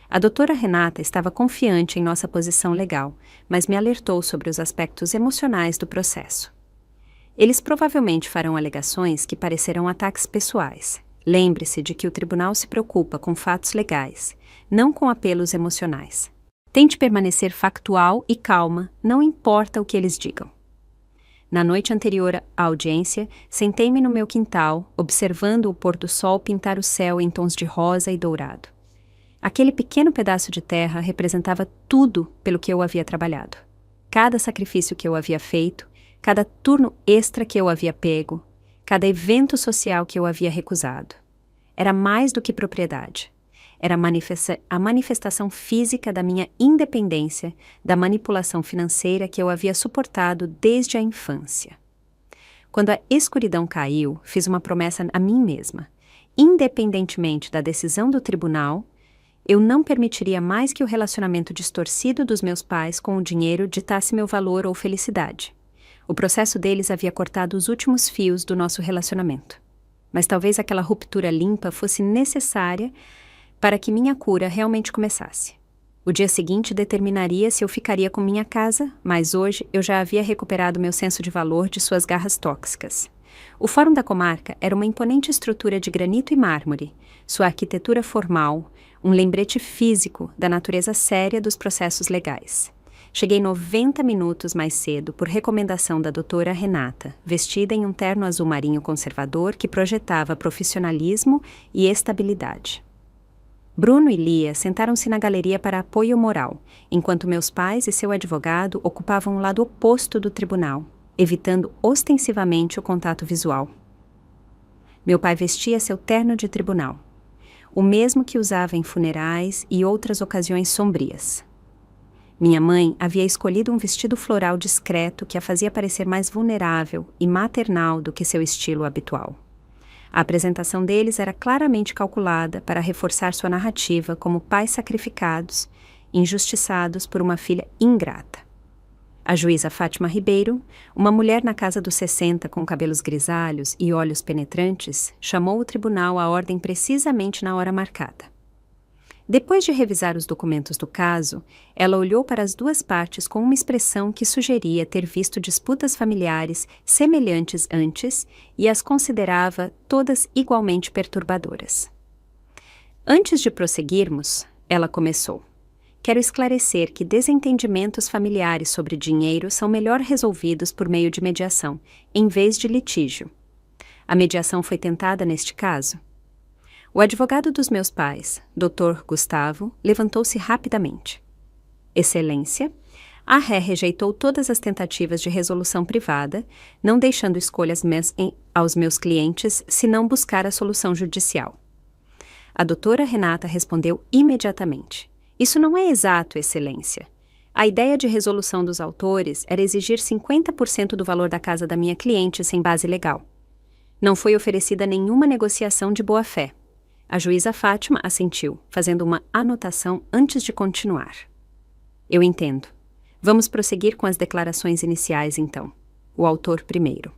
A doutora Renata estava confiante em nossa posição legal, mas me alertou sobre os aspectos emocionais do processo. Eles provavelmente farão alegações que parecerão ataques pessoais. Lembre-se de que o tribunal se preocupa com fatos legais, não com apelos emocionais. Tente permanecer factual e calma, não importa o que eles digam. Na noite anterior à audiência, sentei-me no meu quintal, observando o pôr do sol pintar o céu em tons de rosa e dourado. Aquele pequeno pedaço de terra representava tudo pelo que eu havia trabalhado. Cada sacrifício que eu havia feito, cada turno extra que eu havia pego, cada evento social que eu havia recusado. Era mais do que propriedade. Era a manifestação física da minha independência, da manipulação financeira que eu havia suportado desde a infância. Quando a escuridão caiu, fiz uma promessa a mim mesma. Independentemente da decisão do tribunal, eu não permitiria mais que o relacionamento distorcido dos meus pais com o dinheiro ditasse meu valor ou felicidade. O processo deles havia cortado os últimos fios do nosso relacionamento. Mas talvez aquela ruptura limpa fosse necessária para que minha cura realmente começasse. O dia seguinte determinaria se eu ficaria com minha casa, mas hoje eu já havia recuperado meu senso de valor de suas garras tóxicas. O Fórum da Comarca era uma imponente estrutura de granito e mármore, sua arquitetura formal, um lembrete físico da natureza séria dos processos legais. Cheguei 90 minutos mais cedo por recomendação da doutora Renata, vestida em um terno azul marinho conservador que projetava profissionalismo e estabilidade. Bruno e Lia sentaram-se na galeria para apoio moral, enquanto meus pais e seu advogado ocupavam o lado oposto do tribunal, evitando ostensivamente o contato visual. Meu pai vestia seu terno de tribunal, o mesmo que usava em funerais e outras ocasiões sombrias. Minha mãe havia escolhido um vestido floral discreto que a fazia parecer mais vulnerável e maternal do que seu estilo habitual. A apresentação deles era claramente calculada para reforçar sua narrativa como pais sacrificados, injustiçados por uma filha ingrata. A juíza Fátima Ribeiro, uma mulher na casa dos 60 com cabelos grisalhos e olhos penetrantes, chamou o tribunal à ordem precisamente na hora marcada. Depois de revisar os documentos do caso, ela olhou para as duas partes com uma expressão que sugeria ter visto disputas familiares semelhantes antes e as considerava todas igualmente perturbadoras. Antes de prosseguirmos, ela começou. Quero esclarecer que desentendimentos familiares sobre dinheiro são melhor resolvidos por meio de mediação, em vez de litígio. A mediação foi tentada neste caso? O advogado dos meus pais, Dr. Gustavo, levantou-se rapidamente. Excelência, a ré rejeitou todas as tentativas de resolução privada, não deixando escolhas aos meus clientes se não buscar a solução judicial. A doutora Renata respondeu imediatamente. Isso não é exato, Excelência. A ideia de resolução dos autores era exigir 50% do valor da casa da minha cliente sem base legal. Não foi oferecida nenhuma negociação de boa-fé. A juíza Fátima assentiu, fazendo uma anotação antes de continuar. Eu entendo. Vamos prosseguir com as declarações iniciais, então. O autor primeiro.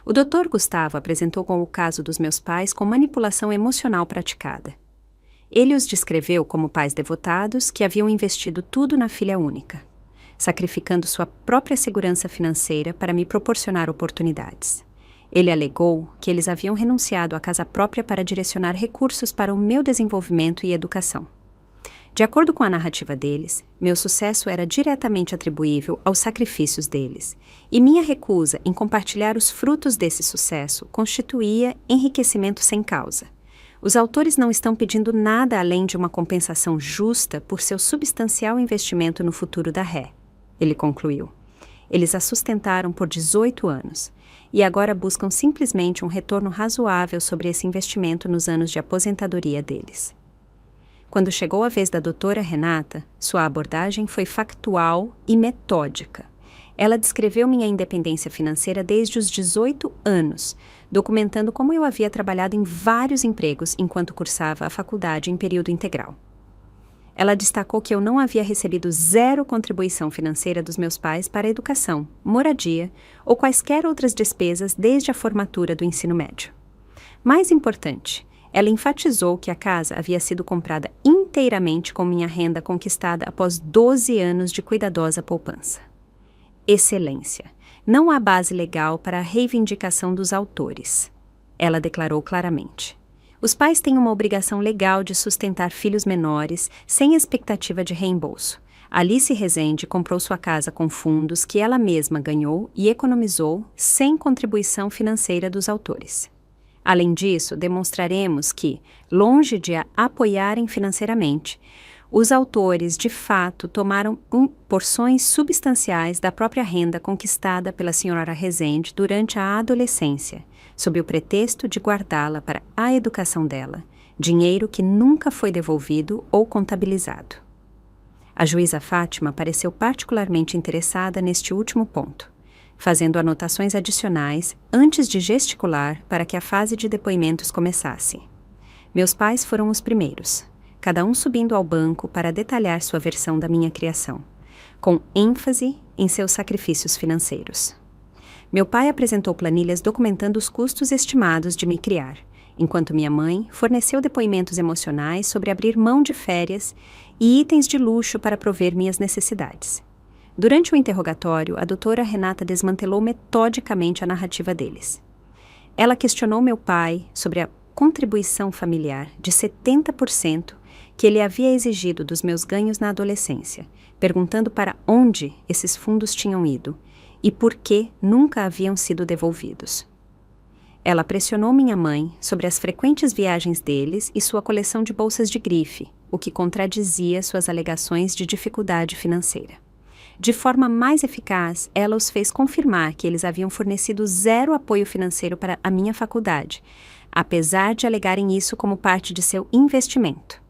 O Dr. Gustavo apresentou com o caso dos meus pais com manipulação emocional praticada. Ele os descreveu como pais devotados que haviam investido tudo na filha única, sacrificando sua própria segurança financeira para me proporcionar oportunidades. Ele alegou que eles haviam renunciado à casa própria para direcionar recursos para o meu desenvolvimento e educação. De acordo com a narrativa deles, meu sucesso era diretamente atribuível aos sacrifícios deles, e minha recusa em compartilhar os frutos desse sucesso constituía enriquecimento sem causa. Os autores não estão pedindo nada além de uma compensação justa por seu substancial investimento no futuro da ré, ele concluiu. Eles a sustentaram por 18 anos, e agora buscam simplesmente um retorno razoável sobre esse investimento nos anos de aposentadoria deles. Quando chegou a vez da doutora Renata, sua abordagem foi factual e metódica. Ela descreveu minha independência financeira desde os 18 anos, documentando como eu havia trabalhado em vários empregos enquanto cursava a faculdade em período integral. Ela destacou que eu não havia recebido zero contribuição financeira dos meus pais para a educação, moradia ou quaisquer outras despesas desde a formatura do ensino médio. Mais importante, ela enfatizou que a casa havia sido comprada inteiramente com minha renda conquistada após 12 anos de cuidadosa poupança. Excelência. Não há base legal para a reivindicação dos autores. Ela declarou claramente. Os pais têm uma obrigação legal de sustentar filhos menores sem expectativa de reembolso. Alice Rezende comprou sua casa com fundos que ela mesma ganhou e economizou sem contribuição financeira dos autores. Além disso, demonstraremos que, longe de a apoiarem financeiramente, os autores, de fato, tomaram porções substanciais da própria renda conquistada pela senhora Rezende durante a adolescência, sob o pretexto de guardá-la para a educação dela, dinheiro que nunca foi devolvido ou contabilizado. A juíza Fátima pareceu particularmente interessada neste último ponto, fazendo anotações adicionais antes de gesticular para que a fase de depoimentos começasse. Meus pais foram os primeiros, cada um subindo ao banco para detalhar sua versão da minha criação, com ênfase em seus sacrifícios financeiros. Meu pai apresentou planilhas documentando os custos estimados de me criar, enquanto minha mãe forneceu depoimentos emocionais sobre abrir mão de férias e itens de luxo para prover minhas necessidades. Durante o interrogatório, a doutora Renata desmantelou metodicamente a narrativa deles. Ela questionou meu pai sobre a contribuição familiar de 70% que ele havia exigido dos meus ganhos na adolescência, perguntando para onde esses fundos tinham ido e por que nunca haviam sido devolvidos. Ela pressionou minha mãe sobre as frequentes viagens deles e sua coleção de bolsas de grife, o que contradizia suas alegações de dificuldade financeira. De forma mais eficaz, ela os fez confirmar que eles haviam fornecido zero apoio financeiro para a minha faculdade, apesar de alegarem isso como parte de seu investimento.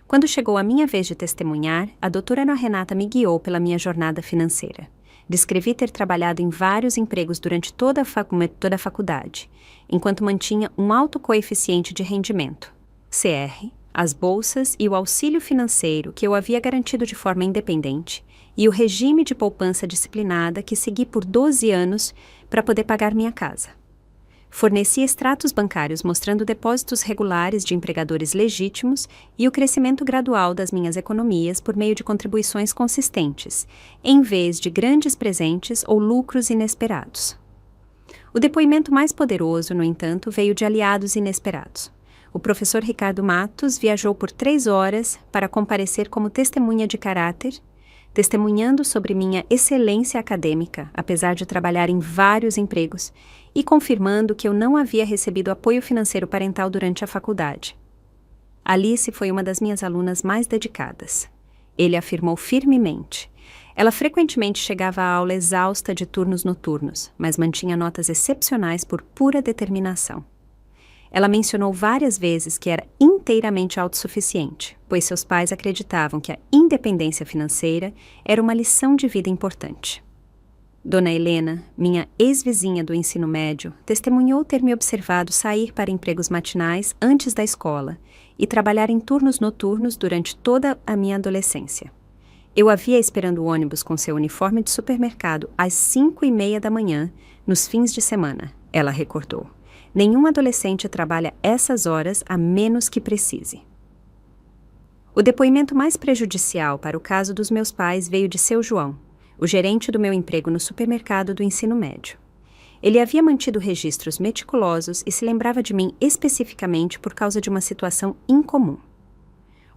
Quando chegou a minha vez de testemunhar, a doutora Ana Renata me guiou pela minha jornada financeira. Descrevi ter trabalhado em vários empregos durante toda a faculdade, enquanto mantinha um alto coeficiente de rendimento, CR, as bolsas e o auxílio financeiro que eu havia garantido de forma independente, e o regime de poupança disciplinada que segui por 12 anos para poder pagar minha casa. Forneci extratos bancários mostrando depósitos regulares de empregadores legítimos e o crescimento gradual das minhas economias por meio de contribuições consistentes, em vez de grandes presentes ou lucros inesperados. O depoimento mais poderoso, no entanto, veio de aliados inesperados. O professor Ricardo Matos viajou por 3 horas para comparecer como testemunha de caráter, testemunhando sobre minha excelência acadêmica, apesar de trabalhar em vários empregos, e confirmando que eu não havia recebido apoio financeiro parental durante a faculdade. Alice foi uma das minhas alunas mais dedicadas. Ele afirmou firmemente. Ela frequentemente chegava à aula exausta de turnos noturnos, mas mantinha notas excepcionais por pura determinação. Ela mencionou várias vezes que era inteiramente autossuficiente, pois seus pais acreditavam que a independência financeira era uma lição de vida importante. Dona Helena, minha ex-vizinha do ensino médio, testemunhou ter me observado sair para empregos matinais antes da escola e trabalhar em turnos noturnos durante toda a minha adolescência. Eu a via esperando o ônibus com seu uniforme de supermercado às 5:30 da manhã, nos fins de semana, ela recordou. Nenhum adolescente trabalha essas horas a menos que precise. O depoimento mais prejudicial para o caso dos meus pais veio de seu João, o gerente do meu emprego no supermercado do ensino médio. Ele havia mantido registros meticulosos e se lembrava de mim especificamente por causa de uma situação incomum.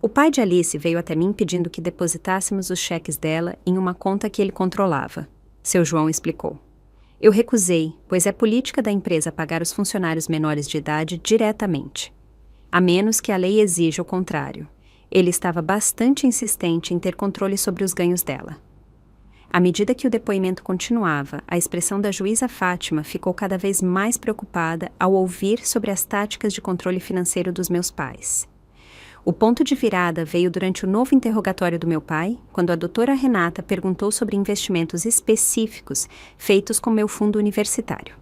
O pai de Alice veio até mim pedindo que depositássemos os cheques dela em uma conta que ele controlava. Seu João explicou. Eu recusei, pois é política da empresa pagar os funcionários menores de idade diretamente, a menos que a lei exija o contrário. Ele estava bastante insistente em ter controle sobre os ganhos dela. À medida que o depoimento continuava, a expressão da juíza Fátima ficou cada vez mais preocupada ao ouvir sobre as táticas de controle financeiro dos meus pais. O ponto de virada veio durante o novo interrogatório do meu pai, quando a doutora Renata perguntou sobre investimentos específicos feitos com meu fundo universitário.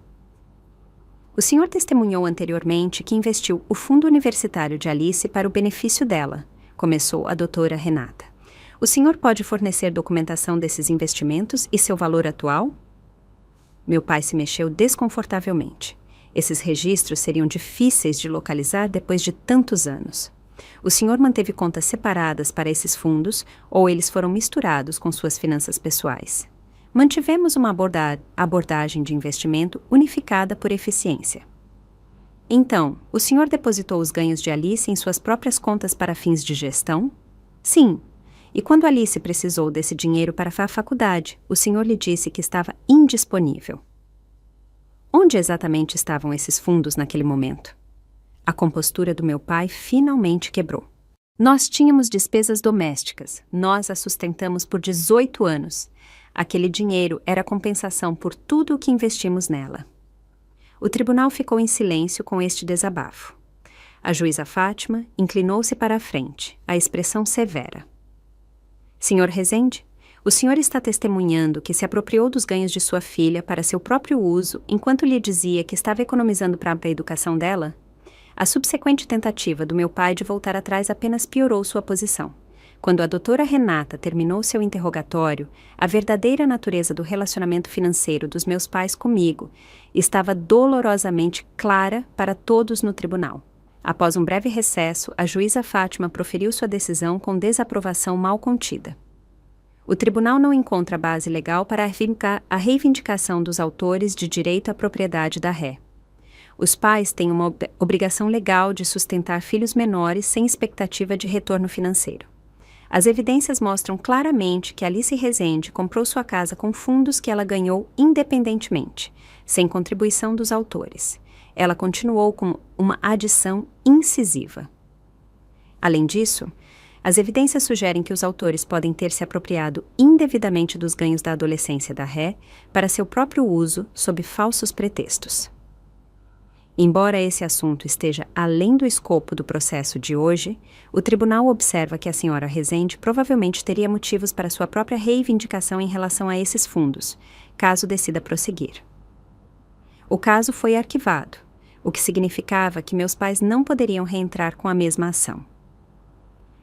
O senhor testemunhou anteriormente que investiu o fundo universitário de Alice para o benefício dela, começou a doutora Renata. O senhor pode fornecer documentação desses investimentos e seu valor atual? Meu pai se mexeu desconfortavelmente. Esses registros seriam difíceis de localizar depois de tantos anos. O senhor manteve contas separadas para esses fundos ou eles foram misturados com suas finanças pessoais? Mantivemos uma abordagem de investimento unificada por eficiência. Então, o senhor depositou os ganhos de Alice em suas próprias contas para fins de gestão? Sim. E quando Alice precisou desse dinheiro para a faculdade, o senhor lhe disse que estava indisponível. Onde exatamente estavam esses fundos naquele momento? A compostura do meu pai finalmente quebrou. Nós tínhamos despesas domésticas. Nós a sustentamos por 18 anos. Aquele dinheiro era compensação por tudo o que investimos nela. O tribunal ficou em silêncio com este desabafo. A juíza Fátima inclinou-se para a frente, a expressão severa. Senhor Rezende, o senhor está testemunhando que se apropriou dos ganhos de sua filha para seu próprio uso enquanto lhe dizia que estava economizando para a educação dela? A subsequente tentativa do meu pai de voltar atrás apenas piorou sua posição. Quando a doutora Renata terminou seu interrogatório, a verdadeira natureza do relacionamento financeiro dos meus pais comigo estava dolorosamente clara para todos no tribunal. Após um breve recesso, a juíza Fátima proferiu sua decisão com desaprovação mal contida. O tribunal não encontra base legal para a reivindicação dos autores de direito à propriedade da ré. Os pais têm uma obrigação legal de sustentar filhos menores sem expectativa de retorno financeiro. As evidências mostram claramente que Alice Rezende comprou sua casa com fundos que ela ganhou independentemente, sem contribuição dos autores. Ela continuou com uma adição incisiva. Além disso, as evidências sugerem que os autores podem ter se apropriado indevidamente dos ganhos da adolescência da ré para seu próprio uso sob falsos pretextos. Embora esse assunto esteja além do escopo do processo de hoje, o tribunal observa que a senhora Rezende provavelmente teria motivos para sua própria reivindicação em relação a esses fundos, caso decida prosseguir. O caso foi arquivado, o que significava que meus pais não poderiam reentrar com a mesma ação.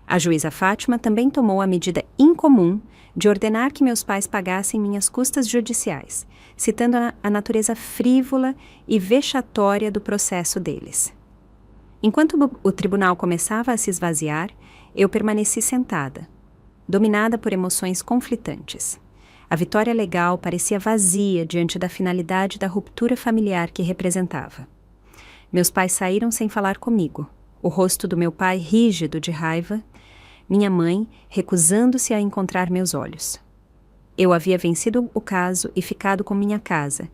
A juíza Fátima também tomou a medida incomum de ordenar que meus pais pagassem minhas custas judiciais, citando a natureza frívola e vexatória do processo deles. Enquanto o tribunal começava a se esvaziar, eu permaneci sentada, dominada por emoções conflitantes. A vitória legal parecia vazia diante da finalidade da ruptura familiar que representava. Meus pais saíram sem falar comigo, o rosto do meu pai rígido de raiva, minha mãe recusando-se a encontrar meus olhos. Eu havia vencido o caso e ficado com minha casa,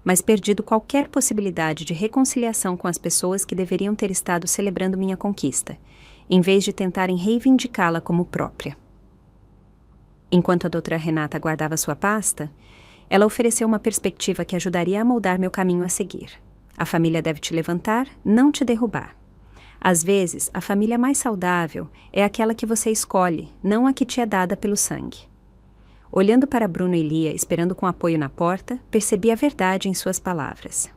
mas perdido qualquer possibilidade de reconciliação com as pessoas que deveriam ter estado celebrando minha conquista, em vez de tentarem reivindicá-la como própria. Enquanto a doutora Renata guardava sua pasta, ela ofereceu uma perspectiva que ajudaria a moldar meu caminho a seguir. A família deve te levantar, não te derrubar. Às vezes, a família mais saudável é aquela que você escolhe, não a que te é dada pelo sangue. Olhando para Bruno e Lia, esperando com apoio na porta, percebi a verdade em suas palavras.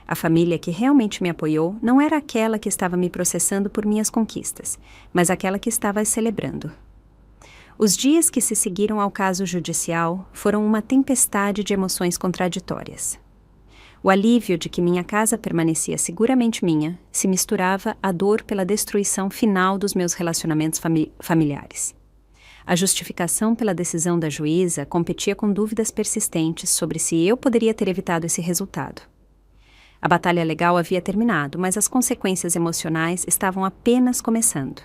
A família que realmente me apoiou não era aquela que estava me processando por minhas conquistas, mas aquela que estava as celebrando. Os dias que se seguiram ao caso judicial foram uma tempestade de emoções contraditórias. O alívio de que minha casa permanecia seguramente minha se misturava à dor pela destruição final dos meus relacionamentos familiares. A justificação pela decisão da juíza competia com dúvidas persistentes sobre se eu poderia ter evitado esse resultado. A batalha legal havia terminado, mas as consequências emocionais estavam apenas começando.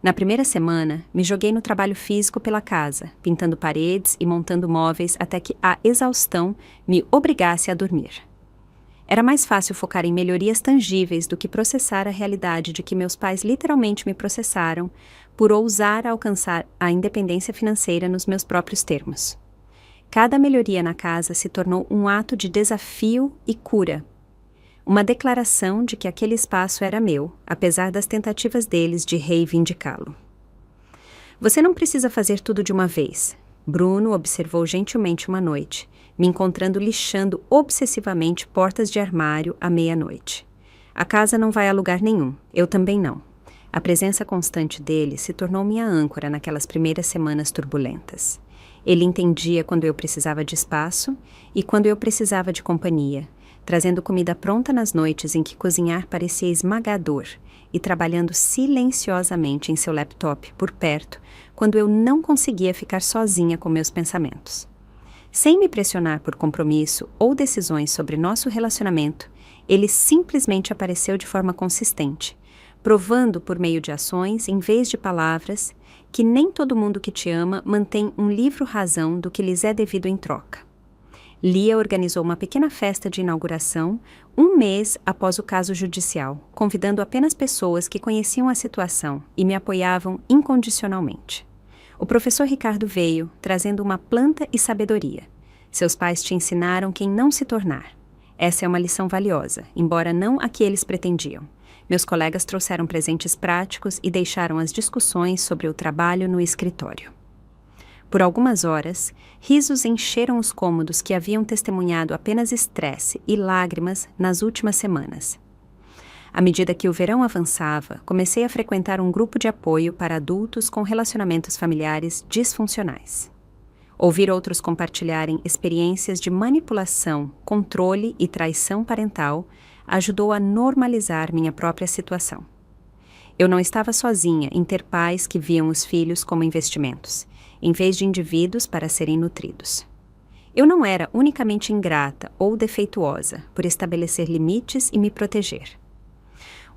Na primeira semana, me joguei no trabalho físico pela casa, pintando paredes e montando móveis até que a exaustão me obrigasse a dormir. Era mais fácil focar em melhorias tangíveis do que processar a realidade de que meus pais literalmente me processaram por ousar alcançar a independência financeira nos meus próprios termos. Cada melhoria na casa se tornou um ato de desafio e cura. Uma declaração de que aquele espaço era meu, apesar das tentativas deles de reivindicá-lo. Você não precisa fazer tudo de uma vez. Bruno observou gentilmente uma noite, me encontrando lixando obsessivamente portas de armário à meia-noite. A casa não vai a lugar nenhum, eu também não. A presença constante dele se tornou minha âncora naquelas primeiras semanas turbulentas. Ele entendia quando eu precisava de espaço e quando eu precisava de companhia, trazendo comida pronta nas noites em que cozinhar parecia esmagador e trabalhando silenciosamente em seu laptop por perto quando eu não conseguia ficar sozinha com meus pensamentos. Sem me pressionar por compromisso ou decisões sobre nosso relacionamento, ele simplesmente apareceu de forma consistente, provando por meio de ações, em vez de palavras, que nem todo mundo que te ama mantém um livro-razão do que lhes é devido em troca. Lia organizou uma pequena festa de inauguração um mês após o caso judicial, convidando apenas pessoas que conheciam a situação e me apoiavam incondicionalmente. O professor Ricardo veio, trazendo uma planta e sabedoria. Seus pais te ensinaram quem não se tornar. Essa é uma lição valiosa, embora não a que eles pretendiam. Meus colegas trouxeram presentes práticos e deixaram as discussões sobre o trabalho no escritório. Por algumas horas, risos encheram os cômodos que haviam testemunhado apenas estresse e lágrimas nas últimas semanas. À medida que o verão avançava, comecei a frequentar um grupo de apoio para adultos com relacionamentos familiares disfuncionais. Ouvir outros compartilharem experiências de manipulação, controle e traição parental ajudou a normalizar minha própria situação. Eu não estava sozinha em ter pais que viam os filhos como investimentos, em vez de indivíduos para serem nutridos. Eu não era unicamente ingrata ou defeituosa por estabelecer limites e me proteger.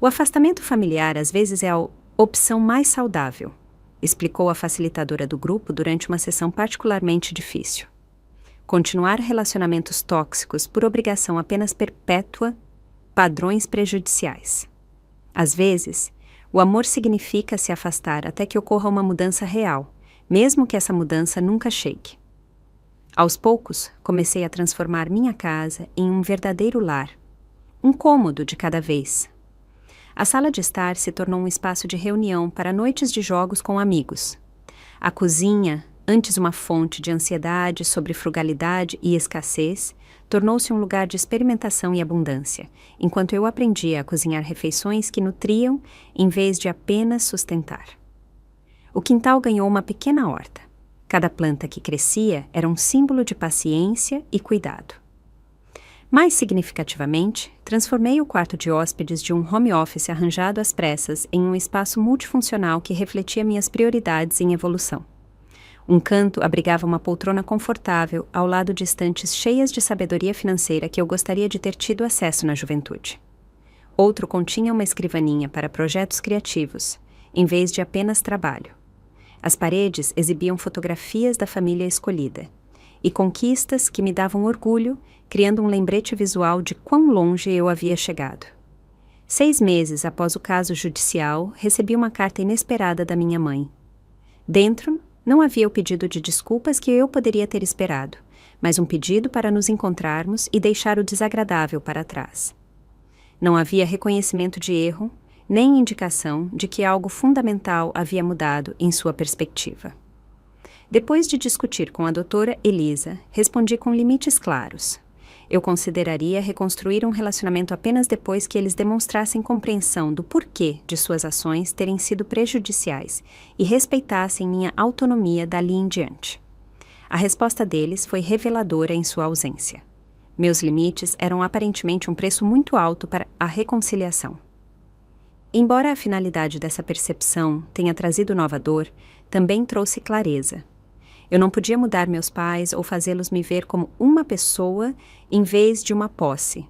O afastamento familiar às vezes é a opção mais saudável, explicou a facilitadora do grupo durante uma sessão particularmente difícil. Continuar relacionamentos tóxicos por obrigação apenas perpétua padrões prejudiciais. Às vezes, o amor significa se afastar até que ocorra uma mudança real, mesmo que essa mudança nunca chegue. Aos poucos, comecei a transformar minha casa em um verdadeiro lar, um cômodo de cada vez. A sala de estar se tornou um espaço de reunião para noites de jogos com amigos. A cozinha, antes uma fonte de ansiedade sobre frugalidade e escassez, tornou-se um lugar de experimentação e abundância, enquanto eu aprendia a cozinhar refeições que nutriam em vez de apenas sustentar. O quintal ganhou uma pequena horta. Cada planta que crescia era um símbolo de paciência e cuidado. Mais significativamente, transformei o quarto de hóspedes de um home office arranjado às pressas em um espaço multifuncional que refletia minhas prioridades em evolução. Um canto abrigava uma poltrona confortável ao lado de estantes cheias de sabedoria financeira que eu gostaria de ter tido acesso na juventude. Outro continha uma escrivaninha para projetos criativos, em vez de apenas trabalho. As paredes exibiam fotografias da família escolhida e conquistas que me davam orgulho, criando um lembrete visual de quão longe eu havia chegado. 6 meses após o caso judicial, recebi uma carta inesperada da minha mãe. Dentro, não havia o pedido de desculpas que eu poderia ter esperado, mas um pedido para nos encontrarmos e deixar o desagradável para trás. Não havia reconhecimento de erro, nem indicação de que algo fundamental havia mudado em sua perspectiva. Depois de discutir com a doutora Elisa, respondi com limites claros. Eu consideraria reconstruir um relacionamento apenas depois que eles demonstrassem compreensão do porquê de suas ações terem sido prejudiciais e respeitassem minha autonomia dali em diante. A resposta deles foi reveladora em sua ausência. Meus limites eram aparentemente um preço muito alto para a reconciliação. Embora a finalidade dessa percepção tenha trazido nova dor, também trouxe clareza. Eu não podia mudar meus pais ou fazê-los me ver como uma pessoa em vez de uma posse.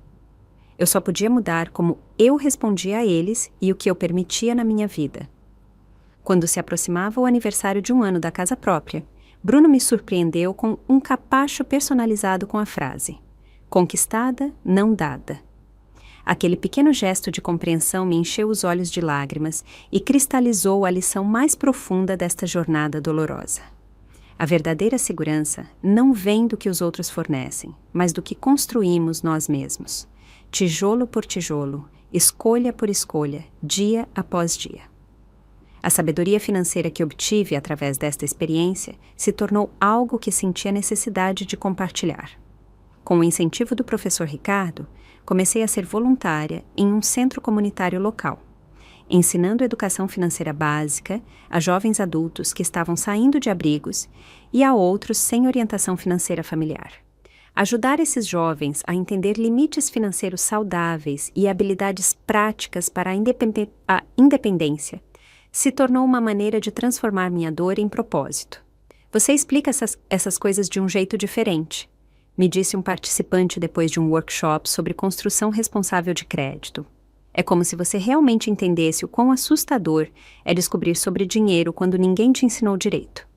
Eu só podia mudar como eu respondia a eles e o que eu permitia na minha vida. Quando se aproximava o aniversário de 1 ano da casa própria, Bruno me surpreendeu com um capacho personalizado com a frase: "Conquistada, não dada". Aquele pequeno gesto de compreensão me encheu os olhos de lágrimas e cristalizou a lição mais profunda desta jornada dolorosa. A verdadeira segurança não vem do que os outros fornecem, mas do que construímos nós mesmos. Tijolo por tijolo, escolha por escolha, dia após dia. A sabedoria financeira que obtive através desta experiência se tornou algo que senti a necessidade de compartilhar. Com o incentivo do professor Ricardo, comecei a ser voluntária em um centro comunitário local, ensinando educação financeira básica a jovens adultos que estavam saindo de abrigos e a outros sem orientação financeira familiar. Ajudar esses jovens a entender limites financeiros saudáveis e habilidades práticas para a independência se tornou uma maneira de transformar minha dor em propósito. Você explica essas coisas de um jeito diferente, me disse um participante depois de um workshop sobre construção responsável de crédito. É como se você realmente entendesse o quão assustador é descobrir sobre dinheiro quando ninguém te ensinou direito.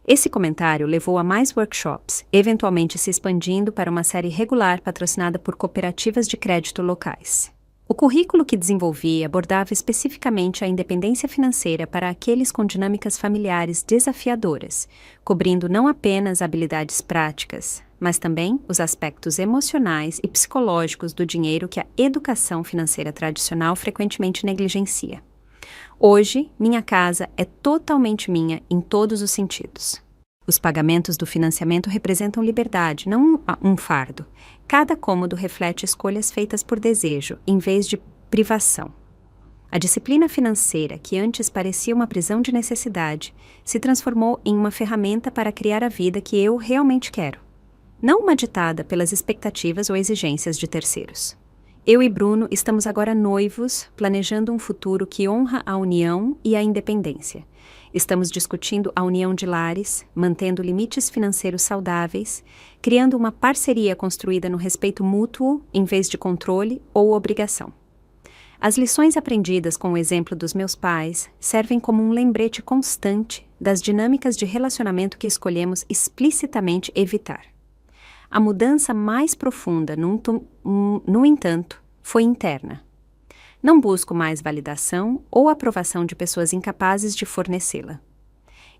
Esse comentário levou a mais workshops, eventualmente se expandindo para uma série regular patrocinada por cooperativas de crédito locais. O currículo que desenvolvi abordava especificamente a independência financeira para aqueles com dinâmicas familiares desafiadoras, cobrindo não apenas habilidades práticas, mas também os aspectos emocionais e psicológicos do dinheiro que a educação financeira tradicional frequentemente negligencia. Hoje, minha casa é totalmente minha em todos os sentidos. Os pagamentos do financiamento representam liberdade, não um fardo. Cada cômodo reflete escolhas feitas por desejo, em vez de privação. A disciplina financeira, que antes parecia uma prisão de necessidade, se transformou em uma ferramenta para criar a vida que eu realmente quero. Não uma ditada pelas expectativas ou exigências de terceiros. Eu e Bruno estamos agora noivos, planejando um futuro que honra a união e a independência. Estamos discutindo a união de lares, mantendo limites financeiros saudáveis, criando uma parceria construída no respeito mútuo em vez de controle ou obrigação. As lições aprendidas com o exemplo dos meus pais servem como um lembrete constante das dinâmicas de relacionamento que escolhemos explicitamente evitar. A mudança mais profunda, no entanto, foi interna. Não busco mais validação ou aprovação de pessoas incapazes de fornecê-la.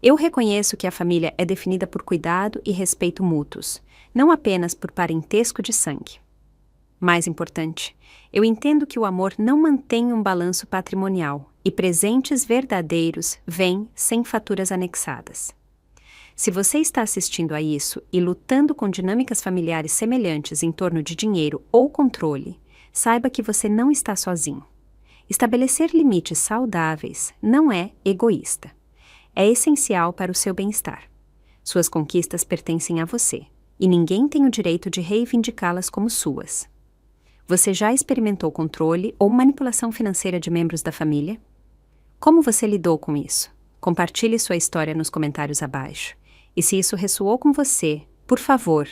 Eu reconheço que a família é definida por cuidado e respeito mútuos, não apenas por parentesco de sangue. Mais importante, eu entendo que o amor não mantém um balanço patrimonial e presentes verdadeiros vêm sem faturas anexadas. Se você está assistindo a isso e lutando com dinâmicas familiares semelhantes em torno de dinheiro ou controle, saiba que você não está sozinho. Estabelecer limites saudáveis não é egoísta. É essencial para o seu bem-estar. Suas conquistas pertencem a você, e ninguém tem o direito de reivindicá-las como suas. Você já experimentou controle ou manipulação financeira de membros da família? Como você lidou com isso? Compartilhe sua história nos comentários abaixo. E se isso ressoou com você, por favor,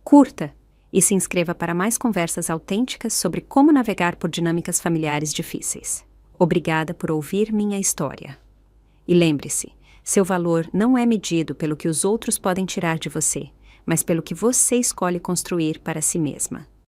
curta e se inscreva para mais conversas autênticas sobre como navegar por dinâmicas familiares difíceis. Obrigada por ouvir minha história. E lembre-se, seu valor não é medido pelo que os outros podem tirar de você, mas pelo que você escolhe construir para si mesma.